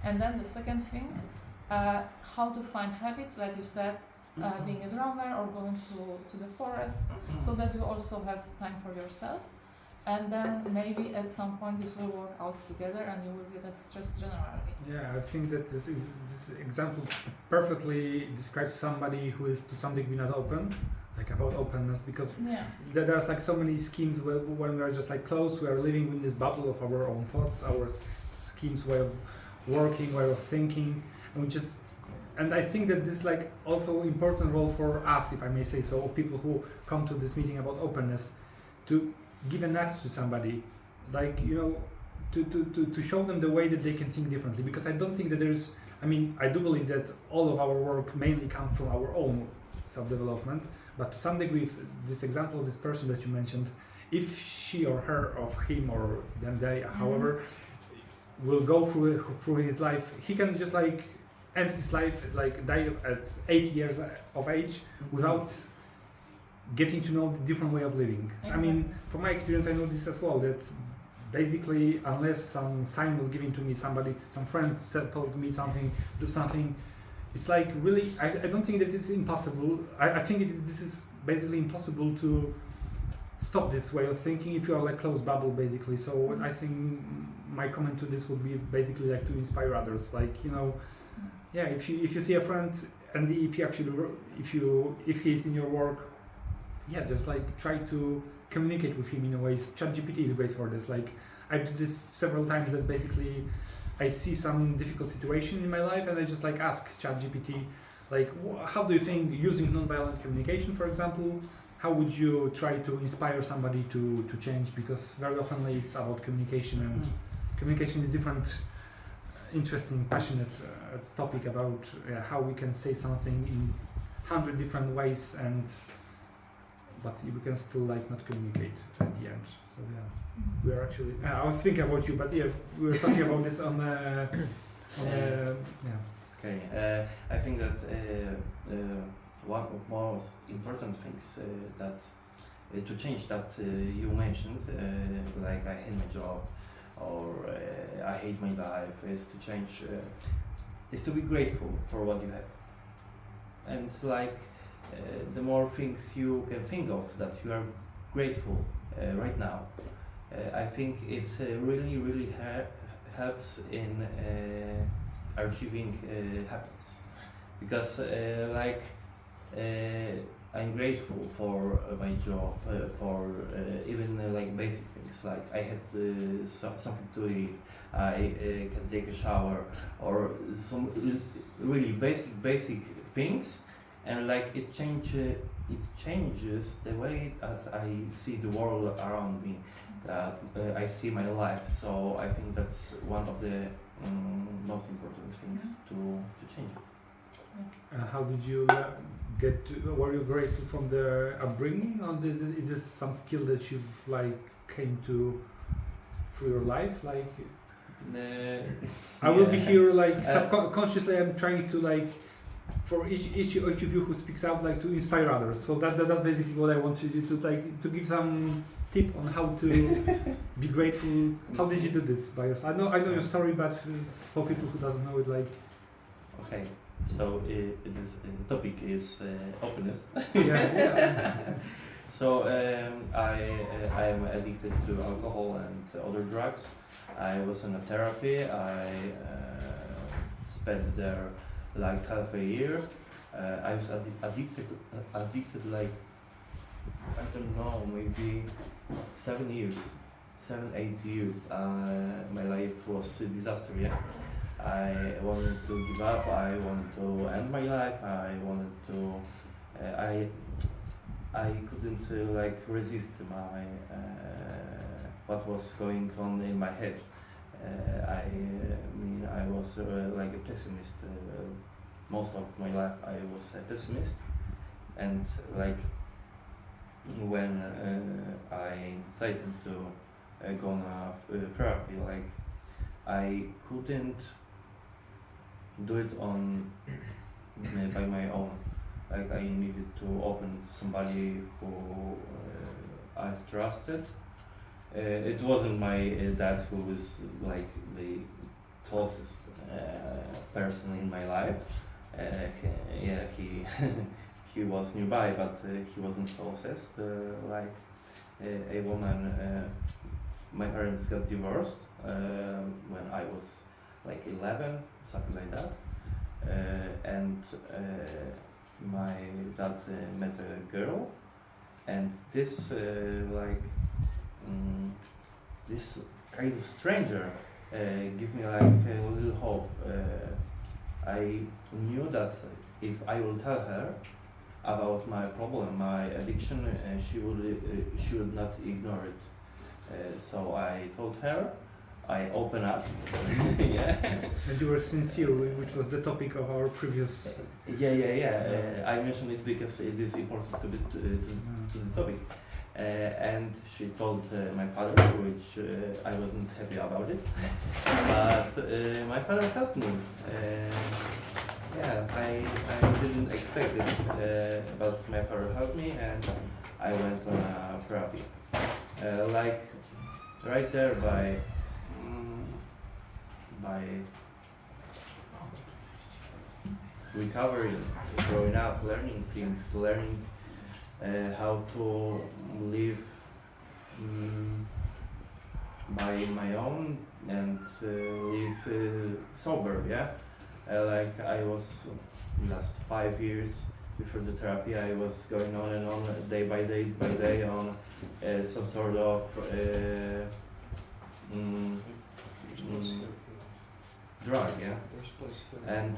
Speaker 2: and then the second thing, how to find habits, like you said, being a drummer or going to the forest, so that you also have time for yourself, and then maybe at some point this will work out together and you will be less stressed generally.
Speaker 1: Yeah, I think that this example perfectly describes somebody who is to some degree not open, like about openness, because there's like so many schemes where when we are just like closed, we are living in this bubble of our own thoughts, our schemes, way of working, way of thinking, and we just, and I think that this is like also important role for us, if I may say so, of people who come to this meeting about openness, to give a nudge to somebody, like, you know, to show them the way that they can think differently, because I don't think that there's, I mean, I do believe that all of our work mainly comes from our own self-development, but to some degree, this example of this person that you mentioned, if she or her, or him or them, they, however, will go through his life, he can just like end his life, like die at 80 years of age without getting to know the different way of living. Exactly. I mean, from my experience, I know this as well, that basically, unless some sign was given to me, somebody, some friend told me something, do something, it's like really, I don't think that it's impossible. I think this is basically impossible to stop this way of thinking if you are like closed bubble basically. So I think my comment to this would be basically like to inspire others. Like, you know, yeah, if you see a friend and if he's in your work, yeah, just like try to communicate with him in a way. ChatGPT is great for this. Like I did this several times that basically I see some difficult situation in my life and I just like ask ChatGPT like how do you think using non-violent communication, for example, how would you try to inspire somebody to change? Because very often it's about communication, and communication is different, interesting, passionate topic about how we can say something in 100 different ways, but we can still like not communicate at the end. So yeah, we are actually. I was thinking about you, but yeah, we were talking about this on yeah.
Speaker 8: Okay, I think that one of most important things that to change that you mentioned, like I hate my job or I hate my life, is to change, is to be grateful for what you have. And like the more things you can think of that you are grateful right now, I think it really helps in achieving happiness, because like I'm grateful for my job, for even like basic things, like I have something to eat, I can take a shower, or some really basic things, and like it changes the way that I see the world around me, that I see my life. So I think that's one of the most important things to change.
Speaker 1: How did you get to, were you grateful from the upbringing, or is this some skill that you've like came to through your life? Like I will be here like subconsciously I'm trying to like for each of you who speaks out, like to inspire others. So that's basically what I want to do, to like to give some tip on how to be grateful. How did you do this by yourself? I know your story, but for people who doesn't know it, like
Speaker 8: okay. So the topic is openness.
Speaker 1: Yeah.
Speaker 8: So I am addicted to alcohol and other drugs. I was in a therapy. I spent there like half a year. I was addicted like, I don't know, maybe 7 years, 8 years. My life was a disaster. Yeah. I wanted to give up, I wanted to end my life, I wanted to, I couldn't like resist my, what was going on in my head. I mean, I was like a pessimist, most of my life I was a pessimist, and like when I decided to go on therapy, like I couldn't do it on by my own. Like I needed to open somebody who I trusted. It wasn't my dad who was like the closest person in my life. He was nearby, but he wasn't closest. Like a woman, my parents got divorced when I was like 11, something like that, and my dad met a girl, and this this kind of stranger gave me like a little hope. I knew that if I will tell her about my problem, my addiction, she would not ignore it. So I told her. I open up. Yeah.
Speaker 1: And you were sincere, which was the topic of our previous.
Speaker 8: Yeah. I mentioned it because it is important to the topic. And she told my father, which I wasn't happy about it. But my father helped me. Yeah, I didn't expect it, but my father helped me, and I went on therapy. Like right there by recovering, growing up, learning things, learning how to live by my own and live sober. Yeah, like I was last 5 years before the therapy. I was going on and on, day by day on some sort of drug. Yeah, and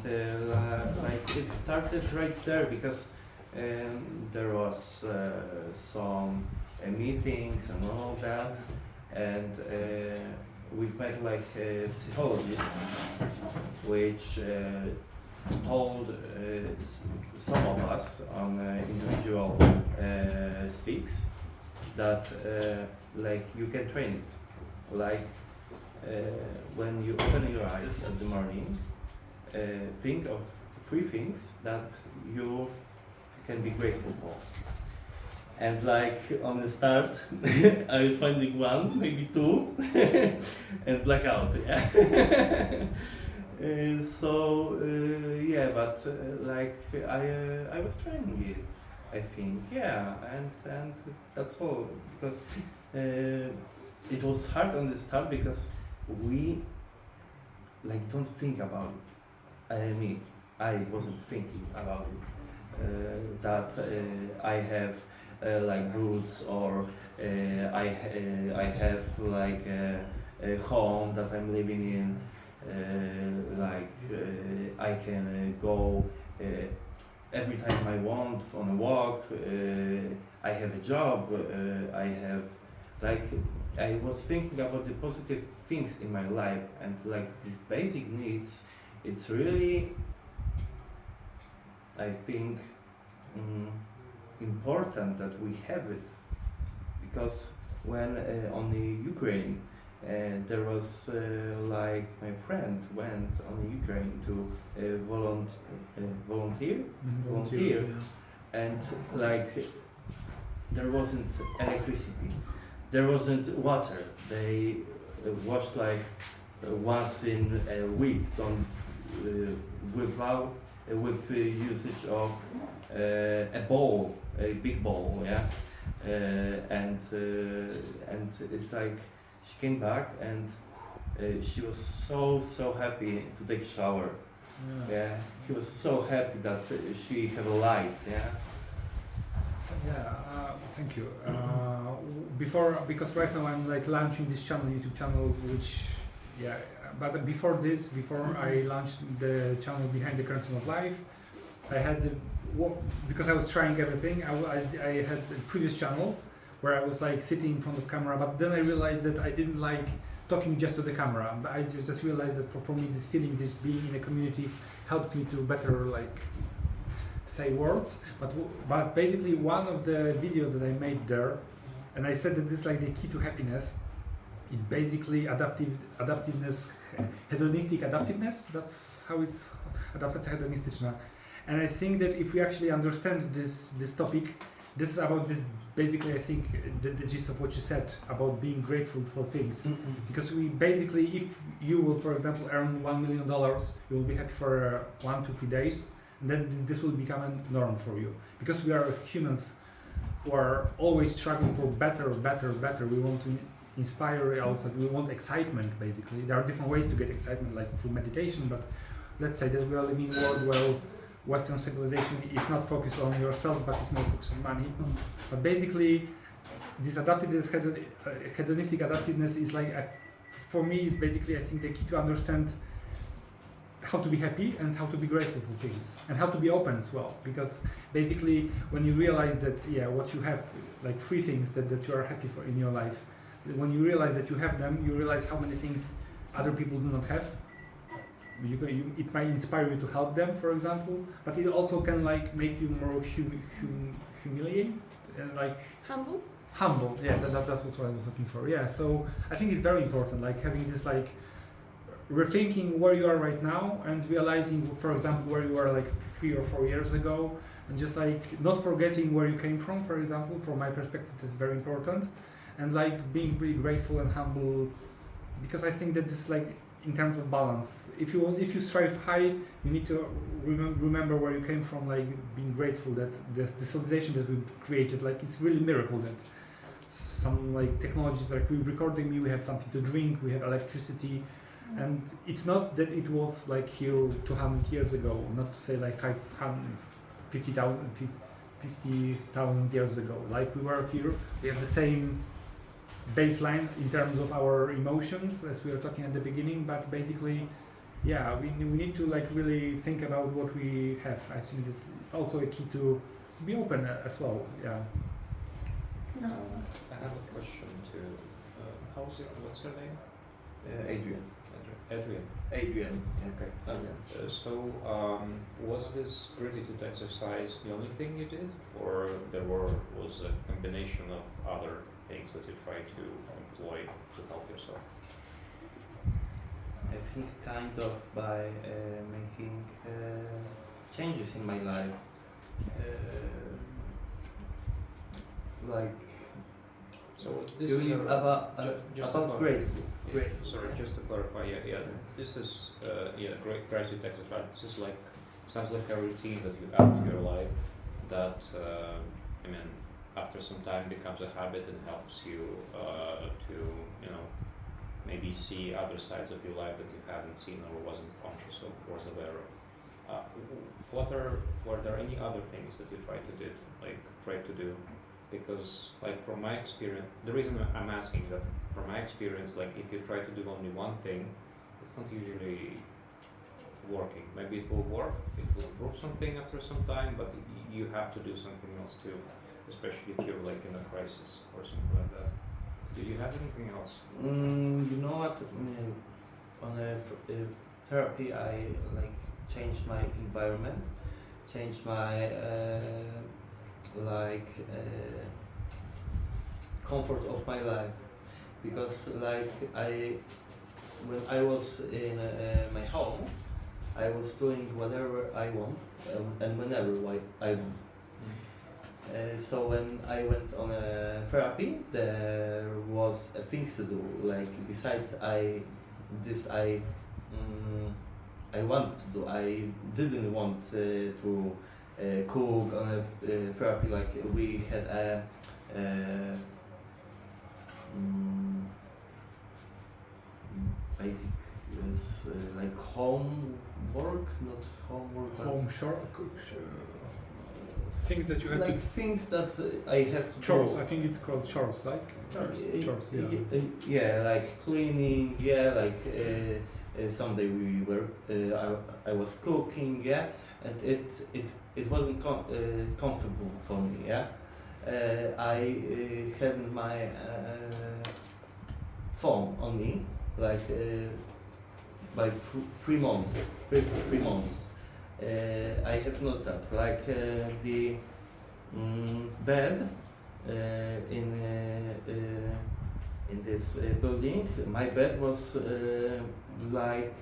Speaker 8: like it started right there because there was some meetings and all that, and we met like a psychologist, which told some of us on individual speaks that like you can train it, like when you open your eyes at the morning, think of 3 things that you can be grateful for. And like on the start, I was finding 1, maybe 2, and blackout. Yeah. Yeah, but like I was training it, I think. Yeah, and that's all, because it was hard on the start because we like don't think about it. I wasn't thinking about it. That I have like roots, or I have like a home that I'm living in. I can go every time I want on a walk. I have a job. I have I was thinking about the positive things in my life, and like these basic needs. It's really, I think, important that we have it, because when on the Ukraine. There was like my friend went on Ukraine to volunteer,
Speaker 1: Yeah.
Speaker 8: and like there wasn't electricity, there wasn't water. They washed like once in a week, don't without with usage of a bowl, a big bowl, yeah, and it's like. She came back and she was so happy to take shower. Yeah, she was so happy that she had a light. Yeah.
Speaker 1: Yeah, thank you. Because right now I'm like launching this YouTube channel, which, yeah, but before I launched the channel Behind the Curtain of Life, I had because I was trying everything. I had a previous channel where I was like sitting in front of camera, but then I realized that I didn't like talking just to the camera. But I just realized that for me, this feeling, this being in a community, helps me to better like say words. But basically, one of the videos that I made there, and I said that this like the key to happiness is basically adaptiveness, hedonistic adaptiveness. That's how it's adaptacja hedonistyczna. And I think that if we actually understand this topic, this is about this. Basically, I think the gist of what you said about being grateful for things, because we basically, if you will, for example, earn $1 million, you will be happy for 1 to 3 days, and then this will become a norm for you. Because we are humans who are always struggling for better. We want to inspire ourselves. We want excitement. Basically, there are different ways to get excitement, like through meditation. But let's say that we are living in a world where Western civilization is not focused on yourself, but it's more focused on money. But basically, this adaptiveness, hedonistic adaptiveness is like, for me, is basically, I think, the key to understand how to be happy and how to be grateful for things, and how to be open as well. Because basically, when you realize that, what you have, like 3 things that you are happy for in your life, when you realize that you have them, you realize how many things other people do not have. It might inspire you to help them, for example, but it also can like make you more humiliate and like humble. Yeah, that's what I was looking for. Yeah, so I think it's very important, like having this like rethinking where you are right now and realizing, for example, where you were like 3 or 4 years ago, and just like not forgetting where you came from. For example, from my perspective, is very important, and like being really grateful and humble, because I think that this like in terms of balance. If you strive high, you need to remember where you came from, like being grateful that the civilization that we created, like it's really a miracle that some like technologies like recording me, we have something to drink, we have electricity, and it's not that it was like here 200 years ago, not to say like 50,000 years ago. Like we were here, we have the same baseline in terms of our emotions as we were talking at the beginning, but basically, yeah, we need to like really think about what we have. I think it's also a key to be open as well. Yeah.
Speaker 6: No.
Speaker 7: I have a question to. How's it? What's her name?
Speaker 8: Adrian.
Speaker 7: Adrian.
Speaker 8: Adrian. Yeah.
Speaker 7: Okay.
Speaker 8: Adrian.
Speaker 7: Was this gratitude exercise the only thing you did, or was a combination of other things that you try to employ to help yourself?
Speaker 8: I think kind of by making changes in my life, like
Speaker 7: So this
Speaker 8: doing
Speaker 7: is
Speaker 8: about grateful.
Speaker 7: Yeah,
Speaker 8: Grateful.
Speaker 7: sorry,
Speaker 8: Yeah.
Speaker 7: just to clarify, this is gratitude exercise. This is like sounds like a routine that you add to your life that after some time becomes a habit and helps you to maybe see other sides of your life that you hadn't seen or wasn't conscious of or was aware of. Were there any other things that you tried to do? Because like from my experience, the reason I'm asking that from my experience, like if you try to do only one thing, it's not usually working. Maybe it will work, it will improve something after some time, but you have to do something else too, especially if you're like in a crisis or something like that. Do you have anything else?
Speaker 8: You know what? On therapy, I like changed my environment, changed my comfort of my life, because like when I was in my home, I was doing whatever I want and whenever I want. So when I went on a therapy, there was things to do. Like besides I want to do. I didn't want to cook on a therapy. Like we had a basic like homework, not homework.
Speaker 1: Things that you have
Speaker 8: like things that I have to
Speaker 1: chores.
Speaker 8: do.
Speaker 1: I think it's called chores, like chores. Yeah.
Speaker 8: Yeah, like cleaning. Yeah, like someday we were. I was cooking. Yeah, and it wasn't comfortable for me. Yeah, I had my phone on me like by 3 months. First 3 months. I have not that like the bed in this building. My bed was like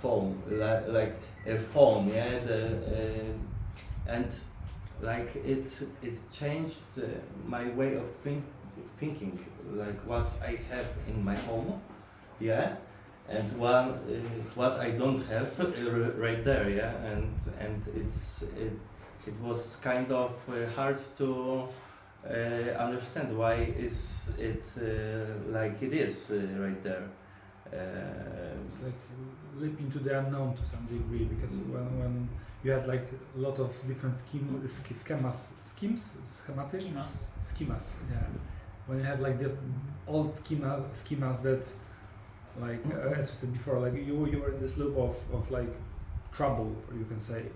Speaker 8: foam, like a foam. Yeah, and like it changed my way of thinking, like what I have in my home, yeah, and what I don't have right there, yeah, and it was kind of hard to understand why is it like it is right there.
Speaker 1: It's like leap into the unknown to some degree, because when you had like a lot of different schemas, yeah. When you have like the old schemas that, like as we said before, like you were in this loop of like trouble, you can say.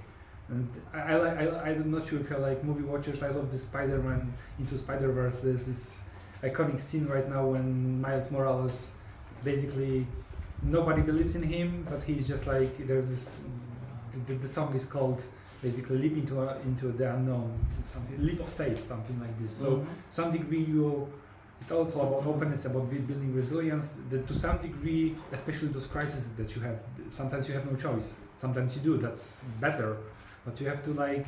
Speaker 1: And I'm not sure if you're like movie watchers. I love the Spider-Man Into Spider-Verse. There's this iconic scene right now when Miles Morales, basically nobody believes in him, but he's just like, there's this, the song is called basically leap into the unknown. It's something, leap of faith, something like this. So some degree it's also about openness, about building resilience. That to some degree, especially those crises that you have, sometimes you have no choice. Sometimes you do. That's better, but you have to like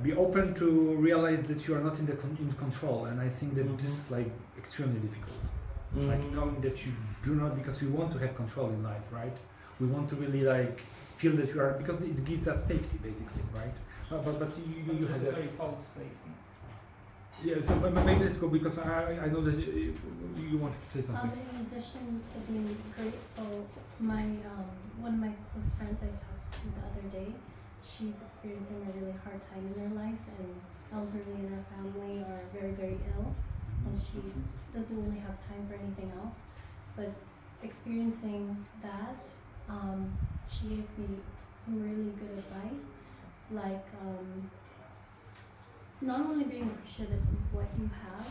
Speaker 1: be open to realize that you are not in control, and I think that this is like extremely difficult. It's like knowing that you do not, because we want to have control in life, right? We want to really like feel that you are, because it gives us safety basically, right? But you
Speaker 5: This
Speaker 1: have
Speaker 5: is
Speaker 1: that.
Speaker 5: very false safety.
Speaker 1: Yeah, so maybe let's go, because I know that you wanted to say something.
Speaker 6: In addition to being grateful, my one of my close friends I talked to the other day, she's experiencing a really hard time in her life, and elderly in her family are very, very ill, and she doesn't really have time for anything else. But experiencing that, she gave me some really good advice, like not only being appreciative of what you have,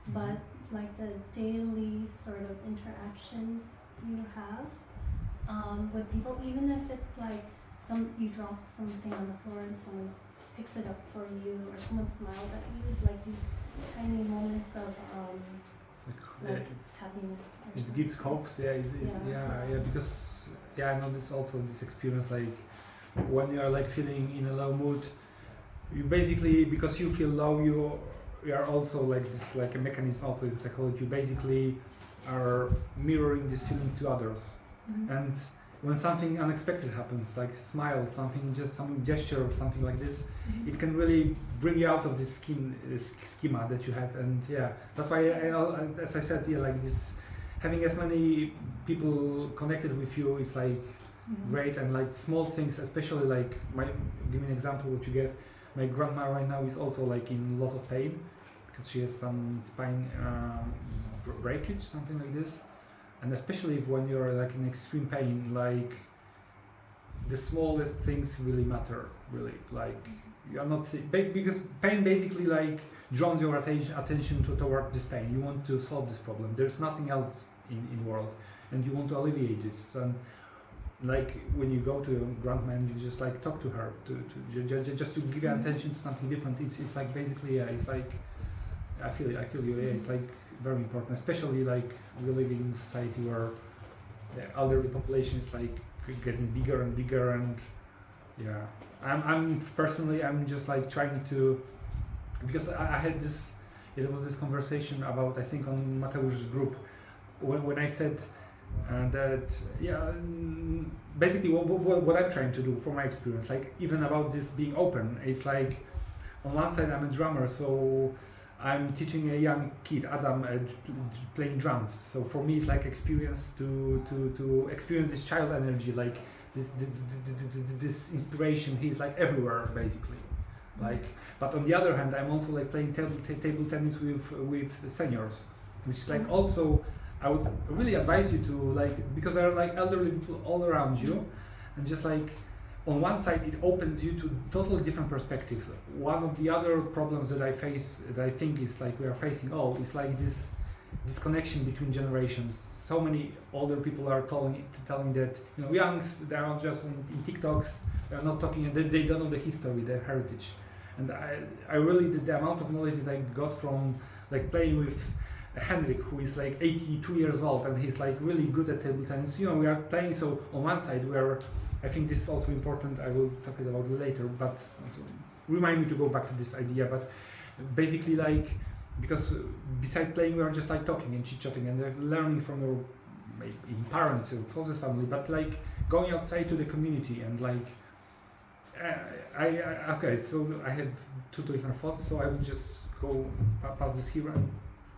Speaker 6: but like the daily sort of interactions you have with people, even if it's like you dropped something on the floor and someone picks it up for you, or someone smiles at you, like these tiny moments of like happiness. Or
Speaker 1: It
Speaker 6: something.
Speaker 1: gives hopes, because I know this also, this experience, like when you are like feeling in a low mood, you basically, because you feel low, you are also like this, like a mechanism also in psychology, you basically are mirroring these feelings to others. And when something unexpected happens, like smile, something, just some gesture or something like this, it can really bring you out of this schema that you had. And that's why, as I said, like this, having as many people connected with you is like great. And like small things, especially like give me an example what you gave. My grandma right now is also like in a lot of pain because she has some spine breakage, something like this. And especially when you're like in extreme pain, like the smallest things really matter, really. Like you're not, because pain basically like draws your attention toward this pain. You want to solve this problem. There's nothing else in world, and you want to alleviate this. And like when you go to your grandma and you just like talk to her just to give your attention to something different. It's like basically it's like I feel you. It's like very important, especially like we live in a society where the elderly population is like getting bigger and bigger, and I'm personally just like trying to, because I had this, it was this conversation about, I think on Mateusz's group, when I said that basically what I'm trying to do from my experience, like even about this being open, it's like on one side I'm a drummer, so I'm teaching a young kid, Adam, playing drums. So for me, it's like experience to experience this child energy, like this inspiration. He's like everywhere, basically. Like, but on the other hand, I'm also like playing table tennis with seniors, which is like also I would really advise you to like, because there are like elderly people all around you, and just like. On one side, it opens you to totally different perspectives. One of the other problems that I face, that I think is like we are facing all, is like this disconnection between generations. So many older people are telling that, you know, youngs, they are just in TikToks, they are not talking, they don't know the history, their heritage. And I really, the amount of knowledge that I got from like playing with Henrik, who is like 82 years old, and he's like really good at table tennis. You know, we are playing, so on one side we are, I think this is also important, I will talk about it later, but also remind me to go back to this idea. But basically like, because beside playing we are just like talking and chit-chatting and learning from your maybe parents or closest family, but like going outside to the community and like, okay, so I have two different thoughts, so I will just go past this here.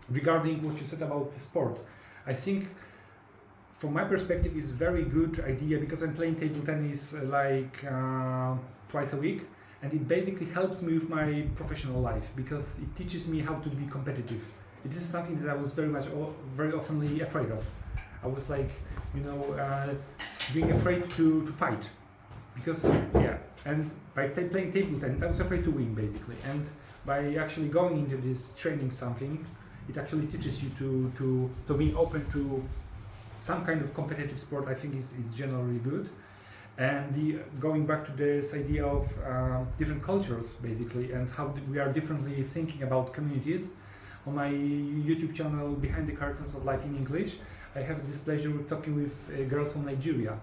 Speaker 1: Regarding what you said about the sport, I think from my perspective it's very good idea, because I'm playing table tennis like twice a week, and it basically helps me with my professional life because it teaches me how to be competitive. It is something that I was very oftenly afraid of. I was like, you know, being afraid to fight, because and by playing table tennis I was afraid to win basically, and by actually going into this training something, it actually teaches you so being open to some kind of competitive sport, I think is generally good. And going back to this idea of different cultures basically, and how we are differently thinking about communities. On my YouTube channel Behind the Curtains of Life in English, I have this pleasure of talking with a girl from Nigeria,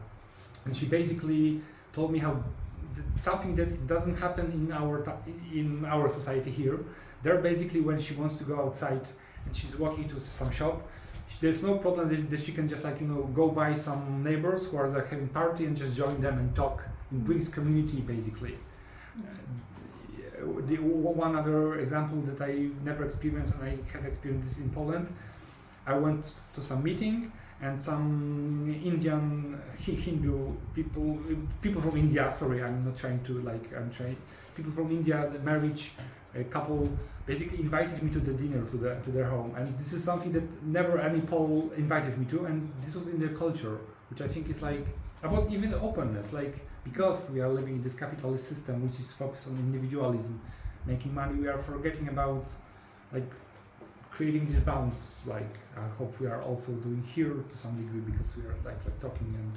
Speaker 1: and she basically told me how something that doesn't happen in our society here. There, basically, when she wants to go outside and she's walking to some shop, there's no problem that she can just like go by some neighbors who are like having party and just join them and talk. It brings community basically. One other example that I never experienced, and I have experienced this in Poland. I went to some meeting and some Indian Hindu people from India. Sorry, I'm not trying to people from India, the marriage couple basically invited me to the dinner to their home, and this is something that never any Pole invited me to, and this was in their culture, which I think is like about even openness, like because we are living in this capitalist system which is focused on individualism, making money, we are forgetting about like creating these bounds, like I hope we are also doing here to some degree, because we are like talking and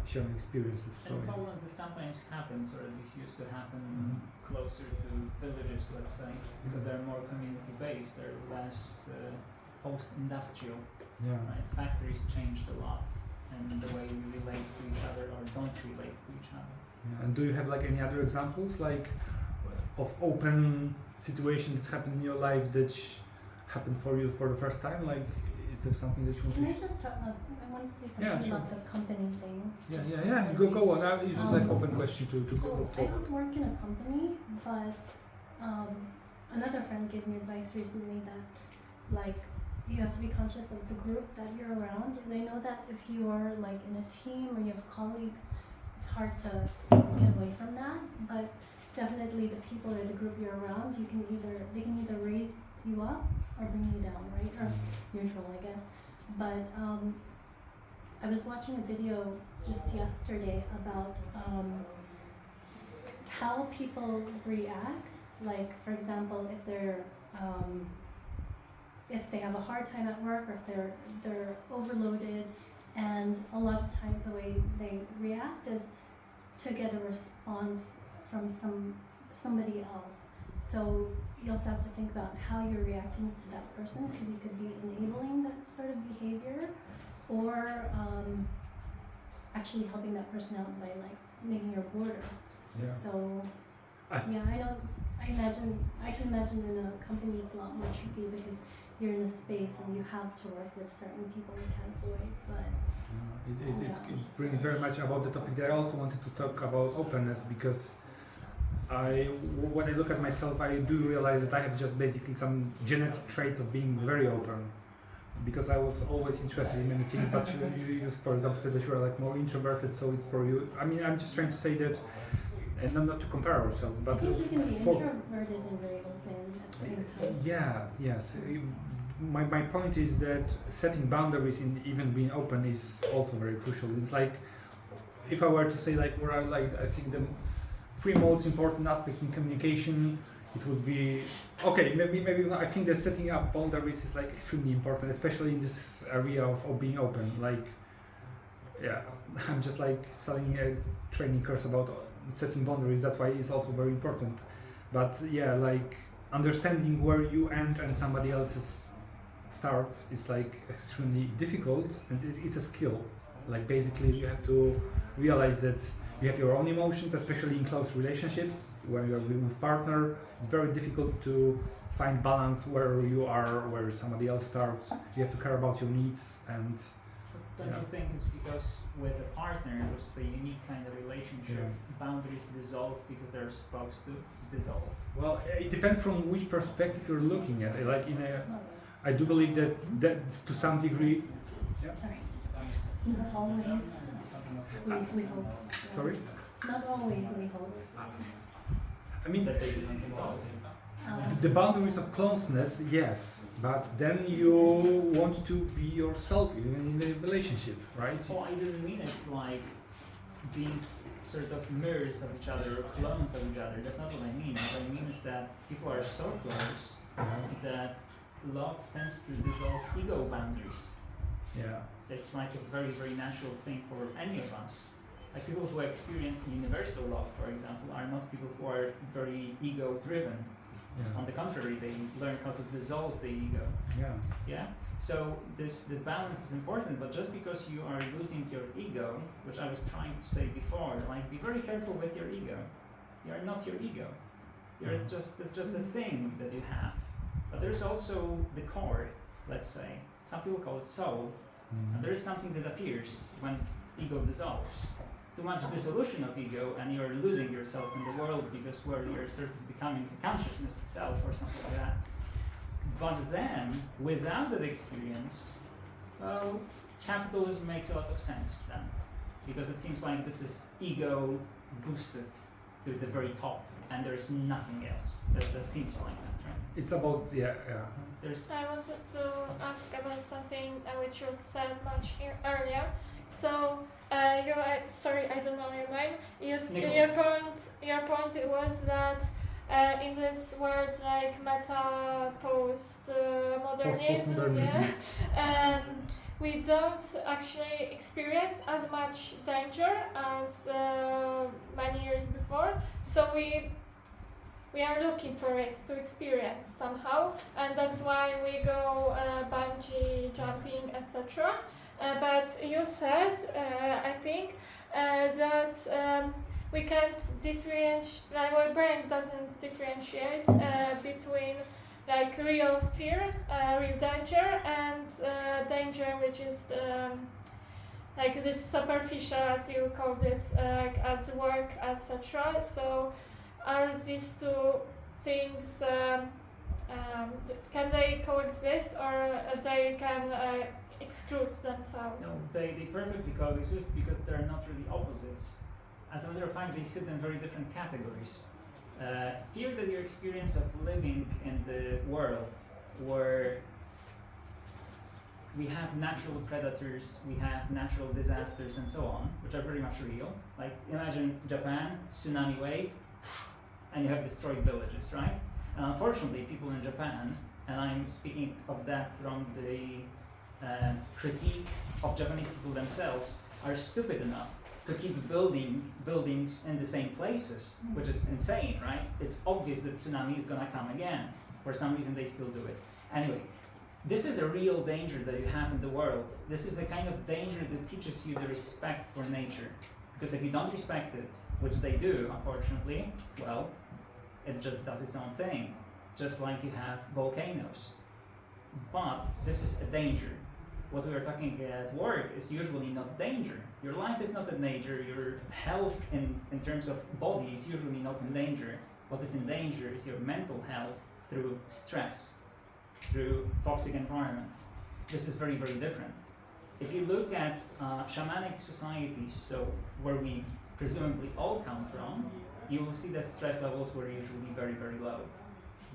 Speaker 1: sharing experiences. So,
Speaker 5: in Poland it sometimes happens, or at least used to happen closer to villages, let's say, because they're more community based, they're less post-industrial.
Speaker 1: yeah.
Speaker 5: Right? Factories changed a lot, and the way we relate to each other or don't relate to each other.
Speaker 1: Yeah. And do you have like any other examples like of open situations that happened in your lives that happened for you for the first time? Like, is there something that you want
Speaker 6: Can
Speaker 1: to
Speaker 6: I just talk about, I want to say something
Speaker 1: Yeah, sure.
Speaker 6: about the company thing.
Speaker 1: Yeah. Go on. It was like open question to
Speaker 6: So
Speaker 1: go
Speaker 6: I
Speaker 1: forward.
Speaker 6: don't work in a company, but another friend gave me advice recently that like you have to be conscious of the group that you're around. And I know that if you are like in a team or you have colleagues, it's hard to get away from that. But definitely the people or the group you're around, they can either raise you up or bring you down, right? Or neutral, I guess. But I was watching a video just yesterday about how people react. Like, for example, if they have a hard time at work, or if they're overloaded, and a lot of times the way they react is to get a response from somebody else. So you also have to think about how you're reacting to that person, because you could be enabling that sort of behavior, or actually helping that person out by like making your border.
Speaker 1: Yeah.
Speaker 6: So yeah, I can imagine in a company it's a lot more tricky because you're in a space and you have to work with certain people you can't avoid. But
Speaker 1: It brings very much about the topic that I also wanted to talk about openness, because when I look at myself, I do realize that I have just basically some genetic traits of being very open, because I was always interested in many things. But you for example, said that you are like more introverted, so it for you. I mean, I'm just trying to say that, and not to compare ourselves,
Speaker 6: I
Speaker 1: but
Speaker 6: think you can be introverted and very open at the same time.
Speaker 1: Yes. My point is that setting boundaries in even being open is also very crucial. It's like, if I were to say like where I think the three most important aspects in communication, it would be maybe I think that setting up boundaries is like extremely important, especially in this area of being open. Like, yeah, I'm just like selling a training course about setting boundaries. That's why it's also very important. But yeah, like understanding where you end and somebody else's starts is like extremely difficult, and it's a skill. Like basically you have to realize that you have your own emotions, especially in close relationships. When you're with a partner, it's very difficult to find balance where you are, where somebody else starts. You have to care about your needs, and
Speaker 5: Don't you think it's because with a partner, which is a unique kind of relationship, boundaries dissolve because they're supposed to dissolve?
Speaker 1: Well, it depends from which perspective you're looking at it. Like I do believe that to some degree.
Speaker 6: Sorry. Not always. We hope.
Speaker 1: Sorry.
Speaker 6: Not always. We hope.
Speaker 1: I mean,
Speaker 5: That they don't dissolve.
Speaker 1: the boundaries of closeness, yes, but then you want to be yourself even in a relationship, right?
Speaker 5: Oh, I didn't mean it like being sort of mirrors of each other or clones of each other. That's not what I mean. What I mean is that people are so close that love tends to dissolve ego boundaries.
Speaker 1: Yeah.
Speaker 5: It's like a very, very natural thing for any of us. Like people who experience universal love, for example, are not people who are very ego-driven.
Speaker 1: Yeah.
Speaker 5: On the contrary, they learn how to dissolve the ego.
Speaker 1: Yeah.
Speaker 5: Yeah. So this balance is important, but just because you are losing your ego, which I was trying to say before, like be very careful with your ego. You are not your ego. You're just it's just a thing that you have. But there's also the core, let's say. Some people call it soul. And there is something that appears when ego dissolves. Too much dissolution of ego and you're losing yourself in the world because you're sort of becoming the consciousness itself or something like that. But then, without that experience, well, capitalism makes a lot of sense then. Because it seems like this is ego boosted to the very top and there's nothing else that seems like that, right?
Speaker 1: It's about, yeah.
Speaker 5: There's
Speaker 9: I wanted to ask about something which was said much earlier. So, sorry, I don't know your name. Your point was that in this word like meta postmodernism, yeah, we don't actually experience as much danger as many years before. So we are looking for it to experience somehow, and that's why we go bungee jumping, etc. But you said, I think, that we can't differentiate, like our brain doesn't differentiate between like real fear, real danger, and danger which is like this superficial, as you called it, like at work, etc. So are these two things, can they coexist, or they can exclude themselves?
Speaker 5: no, they perfectly coexist because they're not really opposites. As a matter of fact, they sit in very different categories. Fear that your experience of living in the world where we have natural predators, we have natural disasters and so on, which are very much real. Like imagine Japan, tsunami wave, and you have destroyed villages, right? And unfortunately, people in Japan, and I'm speaking of that from the critique of Japanese people themselves, are stupid enough to keep buildings in the same places, which is insane, right? It's obvious that tsunami is gonna come again. For some reason, they still do it. Anyway, this is a real danger that you have in the world. This is a kind of danger that teaches you the respect for nature. Because if you don't respect it, which they do, unfortunately, well, it just does its own thing. Just like you have volcanoes. But this is a danger. What we are talking at work is usually not danger. Your life is not in danger. Your health in terms of body is usually not in danger. What is in danger is your mental health through stress, through toxic environment. This is very, very different. If you look at shamanic societies, so where we presumably all come from, you will see that stress levels were usually very, very low.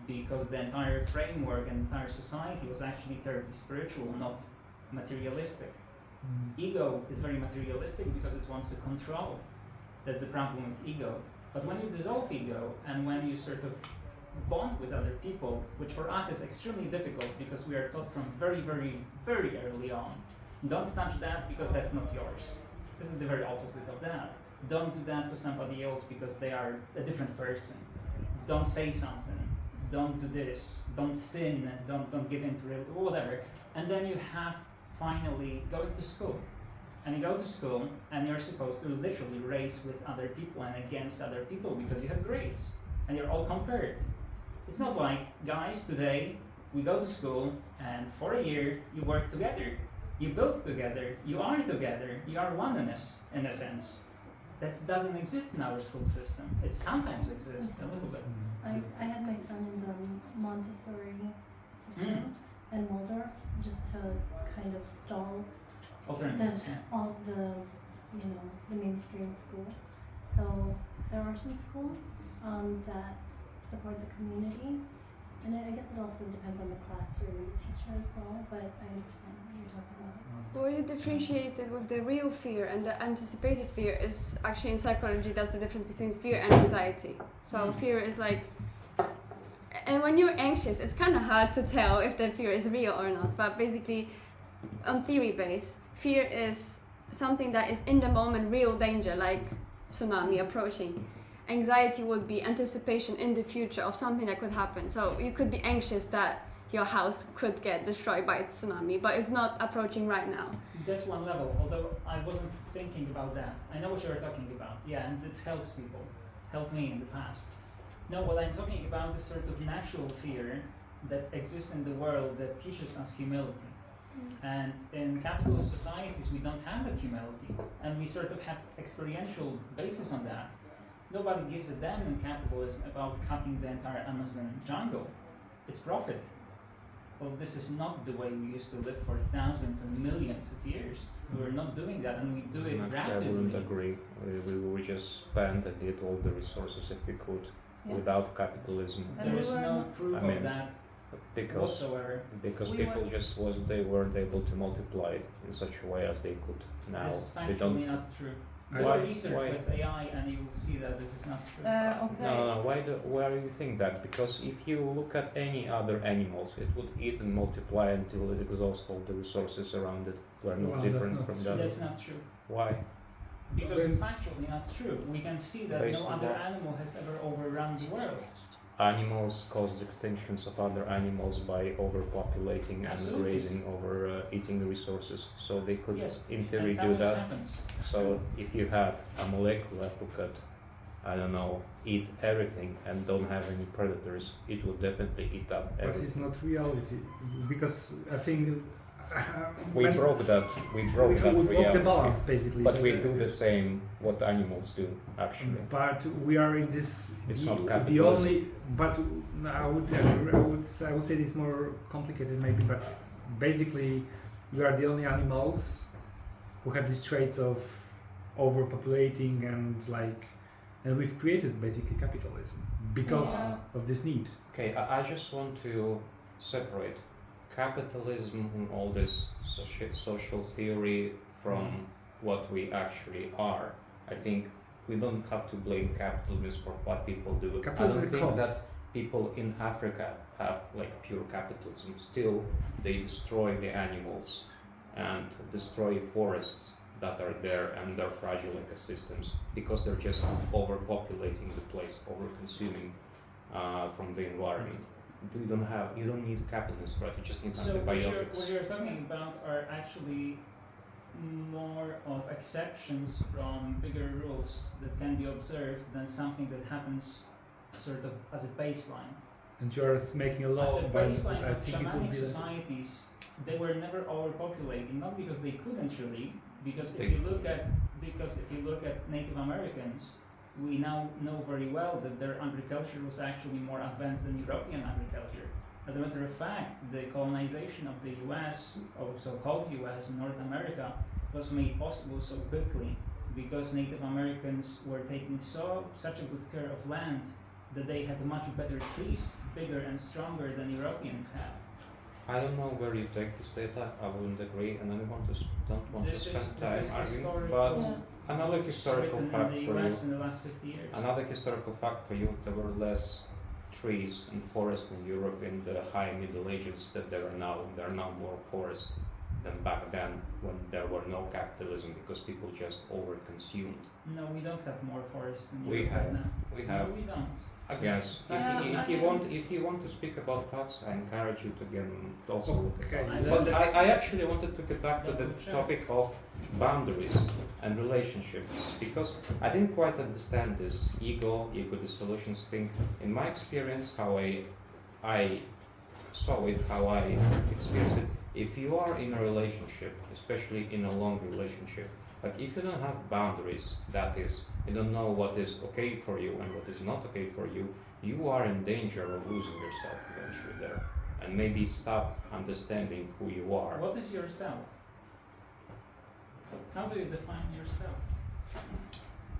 Speaker 5: Because the entire framework and entire society was actually terribly spiritual, not materialistic. Ego is very materialistic because it wants to control. That's the problem with ego. But when you dissolve ego and when you sort of bond with other people, which for us is extremely difficult because we are taught from very, very, very early on, don't touch that because that's not yours. This is the very opposite of that. Don't do that to somebody else because they are a different person. Don't say something. Don't do this. Don't sin. Don't give in to whatever. And then you have finally going to school. And you go to school and you're supposed to literally race with other people and against other people because you have grades. And you're all compared. It's not like, guys, today we go to school and for a year you work together. You build together, you are oneness in a sense. That doesn't exist in our school system. It sometimes exists a little bit.
Speaker 6: I had my son in the Montessori system in Waldorf just to kind of stall
Speaker 5: Alternatives,
Speaker 6: all the mainstream school. So there are some schools that support the community, and I guess it also depends on the classroom teacher as well, but I understand what you're talking about.
Speaker 4: Well, you differentiate it with the real fear, and the anticipated fear is actually in psychology, that's the difference between fear and anxiety. So fear is like, and when you're anxious, it's kind of hard to tell if the fear is real or not, but basically, on theory base, fear is something that is in the moment real danger, like tsunami approaching. anxiety would be anticipation in the future of something that could happen. So you could be anxious that your house could get destroyed by a tsunami, but it's not approaching right now.
Speaker 5: That's one level, although I wasn't thinking about that. I know what you're talking about, yeah, and it helps people. Helped me in the past. No, what I'm talking about is sort of natural fear that exists in the world that teaches us humility. And in capitalist societies, we don't have that humility, and we sort of have experiential basis on that. Nobody gives a damn in capitalism about cutting the entire Amazon jungle. It's profit. Well, this is not the way we used to live for thousands and millions of years. We're not doing that, and we do it
Speaker 7: Actually,
Speaker 5: rapidly.
Speaker 7: I wouldn't agree. We just spent and did all the resources if we could
Speaker 2: Yeah.
Speaker 7: without capitalism.
Speaker 2: And
Speaker 5: There
Speaker 2: we
Speaker 5: is
Speaker 2: were
Speaker 5: no
Speaker 2: not-
Speaker 5: proof
Speaker 7: I mean,
Speaker 5: of that
Speaker 7: Because
Speaker 5: whatsoever.
Speaker 2: We
Speaker 7: people
Speaker 2: were-
Speaker 7: just they weren't able to multiply it in such a way as they could now.
Speaker 5: This is
Speaker 7: They don't.
Speaker 5: factually not true.
Speaker 1: I-
Speaker 5: Do
Speaker 7: Why-
Speaker 5: a research
Speaker 7: why-
Speaker 5: with AI and you will see that this is not true.
Speaker 2: Okay.
Speaker 7: No. Why do you think that? Because if you look at any other animals, it would eat and multiply until it exhausts all the resources around it. We're not
Speaker 1: Well, that's
Speaker 7: different
Speaker 1: not
Speaker 7: from
Speaker 1: true.
Speaker 7: that.
Speaker 5: That's not true.
Speaker 7: Why?
Speaker 5: Because it's factually not true. We can see that
Speaker 7: Based
Speaker 5: no
Speaker 7: on
Speaker 5: other
Speaker 7: what?
Speaker 5: animal has ever overrun the world.
Speaker 7: Animals caused extinctions of other animals by overpopulating and
Speaker 5: Absolutely.
Speaker 7: raising eating the resources. So they could,
Speaker 5: Yes,
Speaker 7: in
Speaker 5: And
Speaker 7: theory, do
Speaker 5: sometimes
Speaker 7: that.
Speaker 5: happens.
Speaker 7: So if you had a molecule who could, I don't know, eat everything and don't have any predators, it would definitely eat up
Speaker 1: But
Speaker 7: everything.
Speaker 1: it's not reality, because I think
Speaker 7: We broke that. We broke that
Speaker 1: we broke the
Speaker 7: reality.
Speaker 1: balance basically.
Speaker 7: But we do the same what animals do actually.
Speaker 1: But we are in this.
Speaker 7: It's
Speaker 1: the,
Speaker 7: not
Speaker 1: the
Speaker 7: capitalism.
Speaker 1: only. But I would say it's more complicated maybe. But basically, we are the only animals who have these traits of overpopulating and we've created basically capitalism because of this need.
Speaker 7: Okay, I just want to separate capitalism and all this social theory from what we actually are. I think we don't have to blame capitalism for what people do.
Speaker 1: Capitalism
Speaker 7: I don't think
Speaker 1: cause.
Speaker 7: that people in Africa have like pure capitalism. Still, they destroy the animals and destroy forests that are there and their fragile ecosystems because they're just overpopulating the place, over-consuming from the environment. You don't need capitalism for it. You just need
Speaker 5: So what
Speaker 7: antibiotics.
Speaker 5: you're talking about are actually more of exceptions from bigger rules that can be observed than something that happens sort of as a baseline.
Speaker 1: And you are making a law
Speaker 5: As a
Speaker 1: by
Speaker 5: baseline
Speaker 1: this. I
Speaker 5: of
Speaker 1: think it would
Speaker 5: shamanic
Speaker 1: be.
Speaker 5: societies, they were never overpopulating, not because they couldn't really, because
Speaker 7: They
Speaker 5: if you look at Native Americans, we now know very well that their agriculture was actually more advanced than European agriculture. As a matter of fact, the colonization of the US, or so-called US, in North America, was made possible so quickly because Native Americans were taking such a good care of land that they had much better trees, bigger and stronger than Europeans have.
Speaker 7: I don't know where you take this data. I wouldn't agree, and I don't want to
Speaker 5: This
Speaker 7: spend
Speaker 5: is
Speaker 7: time arguing.
Speaker 5: historical.
Speaker 7: But
Speaker 2: Yeah.
Speaker 7: another historical
Speaker 5: written
Speaker 7: fact
Speaker 5: in the
Speaker 7: for you.
Speaker 5: US in the last 50 years.
Speaker 7: Another historical fact for you: there were less trees and forests in Europe in the high Middle Ages than there are now. There are now more forests than back then when there were no capitalism because people just overconsumed.
Speaker 5: No, we don't have more forests in
Speaker 7: We
Speaker 5: Europe
Speaker 7: have.
Speaker 5: right now.
Speaker 7: We have.
Speaker 5: No, we don't.
Speaker 7: I guess if you want to speak about facts, I encourage you to get also look at
Speaker 1: Okay,
Speaker 7: facts.
Speaker 1: then
Speaker 7: But
Speaker 1: let's-
Speaker 7: I actually wanted to get back to the topic of boundaries and relationships because I didn't quite understand this ego the solutions thing. In my experience, how I saw it, how I experienced it. If you are in a relationship, especially in a long relationship, like if you don't have boundaries, that is, you don't know what is okay for you and what is not okay for you, you are in danger of losing yourself eventually there, and maybe stop understanding who you are.
Speaker 5: What is yourself? How do you define yourself?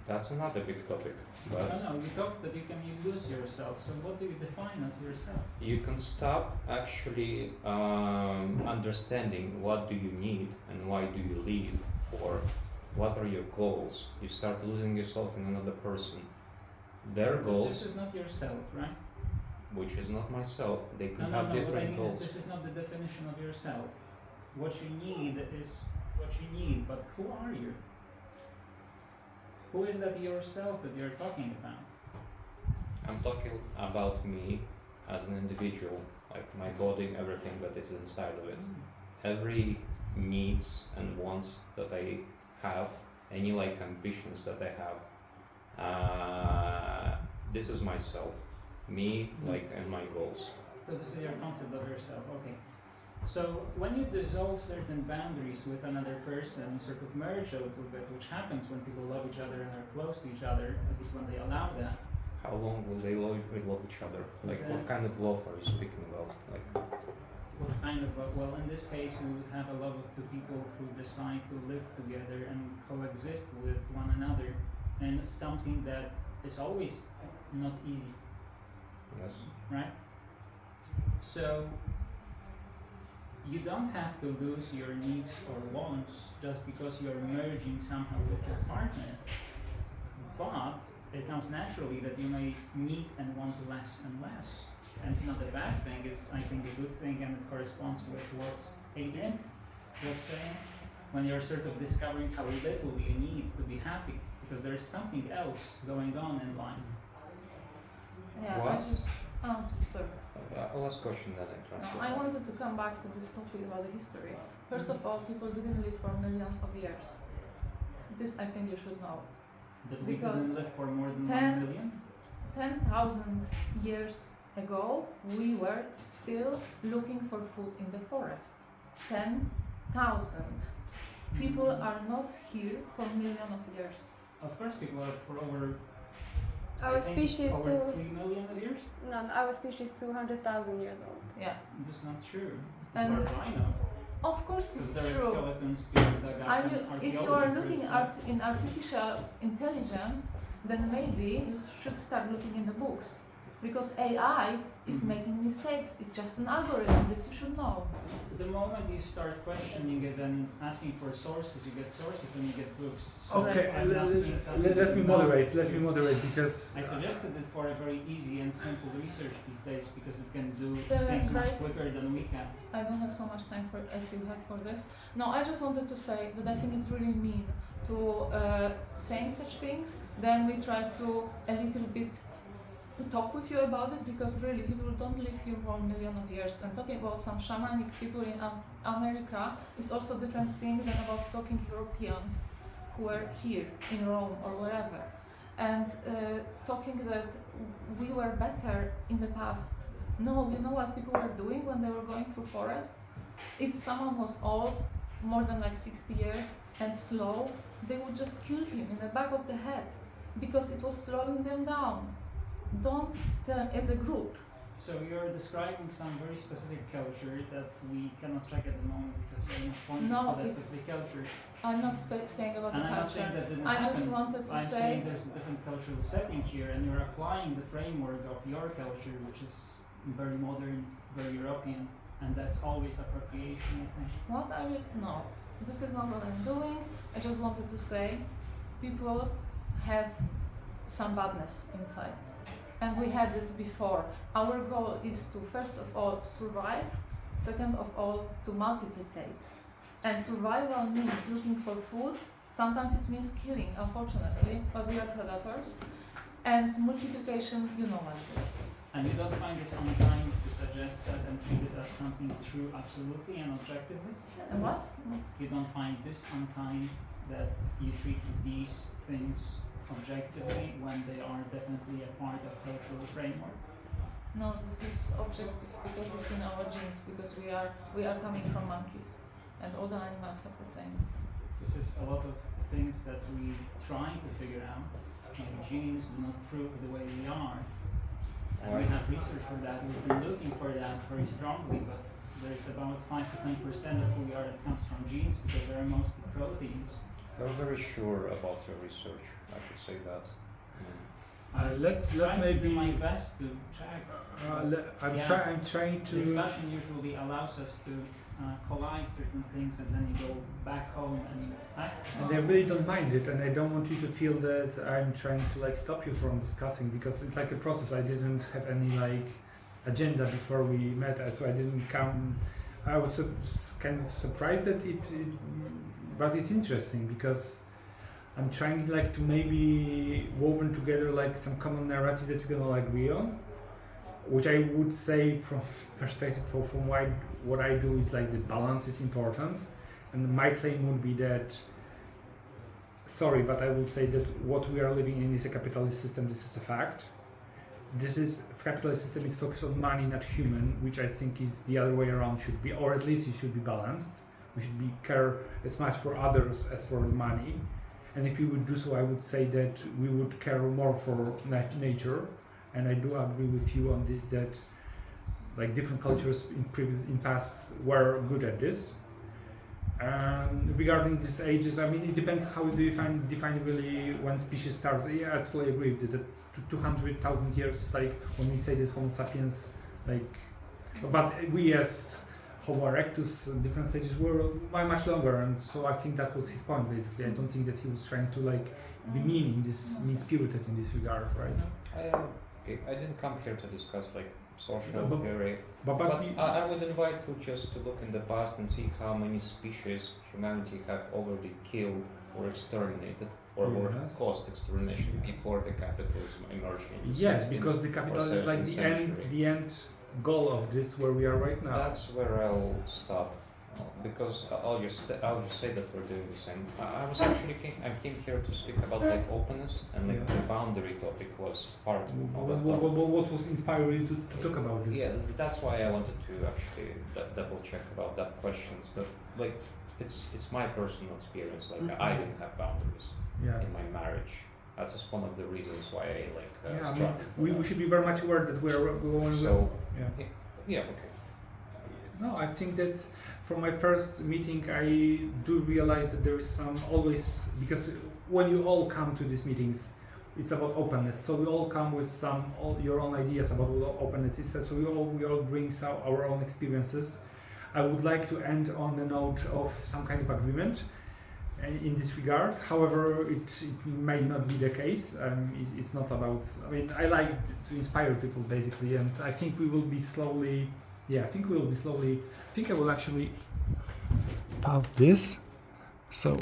Speaker 7: That's another big topic, but
Speaker 5: No, you talk that you lose yourself. So what do you define as yourself?
Speaker 7: you can stop actually understanding what do you need and why do you live for, what are your goals. You start losing yourself in another person. Their goals,
Speaker 5: This is not yourself, right?
Speaker 7: which is not myself, they can
Speaker 5: No,
Speaker 7: have
Speaker 5: what I
Speaker 7: different
Speaker 5: mean
Speaker 7: goals.
Speaker 5: is this is not the definition of yourself. What you need is what you need, but who are you? Who is that yourself that you're talking about?
Speaker 7: I'm talking about me as an individual, like my body, everything that is inside of it. Every needs and wants that I have, any like ambitions that I have, this is myself, me, like, and my goals.
Speaker 5: So this is your concept of yourself, okay. So when you dissolve certain boundaries with another person, you sort of merge a little bit, which happens when people love each other and are close to each other, at least when they allow that.
Speaker 7: How long will they love each other? Like, what kind of love are you speaking about? Like,
Speaker 5: What kind of love? Well, in this case, we would have a love of two people who decide to live together and coexist with one another, and something that is always not easy,
Speaker 7: yes.
Speaker 5: right? So you don't have to lose your needs or wants just because you're merging somehow with your partner, but it comes naturally that you may need and want less and less. And it's not a bad thing, it's, I think, a good thing, and it corresponds with what Adrian was saying, when you're sort of discovering how little you need to be happy, because there's something else going on in life.
Speaker 2: Yeah,
Speaker 7: What?
Speaker 2: I just. Oh, sorry.
Speaker 7: Last question then I
Speaker 2: No,
Speaker 7: transfer.
Speaker 2: I wanted to come back to this topic about the history. First of all, people didn't live for millions of years. This I think you should know.
Speaker 5: That we
Speaker 2: Because
Speaker 5: didn't live for more than
Speaker 2: 10
Speaker 5: 1 million?
Speaker 2: 10,000 years ago, we were still looking for food in the forest. 10,000. People are not here for millions of years.
Speaker 5: Of course, people are for over,
Speaker 4: Our
Speaker 5: I think,
Speaker 4: species
Speaker 5: over 3 million years?
Speaker 4: no, our species 200,000 years old.
Speaker 2: Yeah.
Speaker 5: That's not true, as
Speaker 2: And
Speaker 5: far as I know.
Speaker 2: of course
Speaker 5: Because
Speaker 2: it's
Speaker 5: there are
Speaker 2: true.
Speaker 5: skeletons being dug up
Speaker 2: Are
Speaker 5: and
Speaker 2: you, if you
Speaker 5: archaeology
Speaker 2: are looking
Speaker 5: proves that.
Speaker 2: in artificial intelligence, then maybe you should start looking in the books. Because AI is
Speaker 5: Mhm.
Speaker 2: making mistakes. It's just an algorithm. This you should know.
Speaker 5: The moment you start questioning it and asking for sources, you get sources and you get books. So
Speaker 1: Okay,
Speaker 5: I'm not seeing something
Speaker 1: let me
Speaker 5: that-
Speaker 1: moderate. Let me moderate because
Speaker 5: I suggested it for a very easy and simple research these days because it can do
Speaker 2: Yeah,
Speaker 5: things much
Speaker 2: right.
Speaker 5: quicker than we can.
Speaker 2: I don't have so much time for as you have for this. No, I just wanted to say that I think it's really mean to saying such things. Then we try to a little bit talk with you about it, because really people don't live here for a million of years. And talking about some shamanic people in America is also different thing than about talking Europeans who are here in Rome or wherever. And talking that we were better in the past. No, you know what people were doing when they were going through forest? If someone was old, more than like 60 years, and slow, they would just kill him in the back of the head because it was slowing them down. Don't tell as a group.
Speaker 5: So you're describing some very specific culture that we cannot track at the moment because you're not pointing
Speaker 2: No,
Speaker 5: to that
Speaker 2: it's-
Speaker 5: specific culture.
Speaker 2: I'm not saying about
Speaker 5: And
Speaker 2: the
Speaker 5: I'm not saying
Speaker 2: culture.
Speaker 5: that didn't
Speaker 2: I
Speaker 5: happen.
Speaker 2: just wanted to
Speaker 5: I'm
Speaker 2: say
Speaker 5: saying there's a different cultural setting here, and you're applying the framework of your culture, which is very modern, very European, and that's always appropriation, I think.
Speaker 2: what I will no. This is not what I'm doing. I just wanted to say people have some badness inside. And we had it before. Our goal is to first of all survive, second of all to multiplicate. And survival means looking for food. Sometimes it means killing, unfortunately, but we are predators. And multiplication, you know what it is.
Speaker 5: And you don't find this unkind to suggest that and treat it as something true absolutely and objectively?
Speaker 2: And what?
Speaker 5: You don't find this unkind that you treat these things objectively when they are definitely a part of cultural framework?
Speaker 2: No, this is objective because it's in our genes, because we are coming from monkeys and all the animals have the same.
Speaker 5: This is a lot of things that we try to figure out. Like genes do not prove the way we are. And we have research for that. We've been looking for that very strongly, but there's about 5 to 10% of who we are that comes from genes because they're mostly proteins.
Speaker 7: You're very sure about your research, I could say that.
Speaker 1: let's
Speaker 5: try to
Speaker 1: maybe.
Speaker 5: do my best to check.
Speaker 1: I'm
Speaker 5: Yeah.
Speaker 1: I'm trying to.
Speaker 5: Discussion usually allows us to collide certain things and then you go back home and act.
Speaker 1: And I really don't mind it, and I don't want you to feel that I'm trying to like stop you from discussing, because it's like a process. I didn't have any like agenda before we met, so I didn't come. I was kind of surprised that it, but it's interesting because I'm trying like to maybe woven together like some common narrative that we can all agree on, which I would say from perspective from what I do is like the balance is important, and my claim would be that, sorry, but I will say that what we are living in is a capitalist system. This is a fact. Capitalist system is focused on money, not human, which I think is the other way around should be, or at least it should be balanced. We should be care as much for others as for the money. And if we would do so, I would say that we would care more for nature. And I do agree with you on this, that like different cultures in past were good at this. Regarding these ages, I mean, it depends how do you define really when species starts. Yeah, I totally agree with you that 200,000 years is like when we say that Homo sapiens, like, but we as Homo erectus, different stages were much longer, and so I think that was his point basically. I don't think that he was trying to like be mean-spirited in this regard, right?
Speaker 7: Okay, I didn't come here to discuss like social
Speaker 1: No, but-
Speaker 7: theory,
Speaker 1: But
Speaker 7: I would invite you just to look in the past and see how many species humanity have already killed or exterminated or
Speaker 1: Yes.
Speaker 7: caused extermination before the capitalism emerged in the
Speaker 1: yes,
Speaker 7: 16th
Speaker 1: because the capital is like
Speaker 7: 17th
Speaker 1: the
Speaker 7: century.
Speaker 1: end goal of this where we are right now.
Speaker 7: That's where I'll stop, because I'll just say that we're doing the same. I was actually I came here to speak about like openness, and like
Speaker 1: Yeah.
Speaker 7: the boundary topic was part of that topic.
Speaker 1: What was inspiring you to talk about this?
Speaker 7: Yeah, that's why I wanted to actually double check about that question. That like it's my personal experience. Like I didn't have boundaries
Speaker 1: Yeah.
Speaker 7: in my marriage. That's just one of the reasons why I like
Speaker 1: Yeah, I mean,
Speaker 7: struggled with
Speaker 1: we
Speaker 7: that.
Speaker 1: should be very much aware that
Speaker 7: So
Speaker 1: yeah.
Speaker 7: yeah, okay.
Speaker 1: No, I think that from my first meeting, I do realize that there is some always, because when you all come to these meetings, it's about openness. So we all come with your own ideas about what openness is. So we all bring our own experiences. I would like to end on a note of some kind of agreement in this regard. However, it may not be the case. It's not about, I mean, I like to inspire people basically, and I think we will be slowly, I think I will actually pause this. So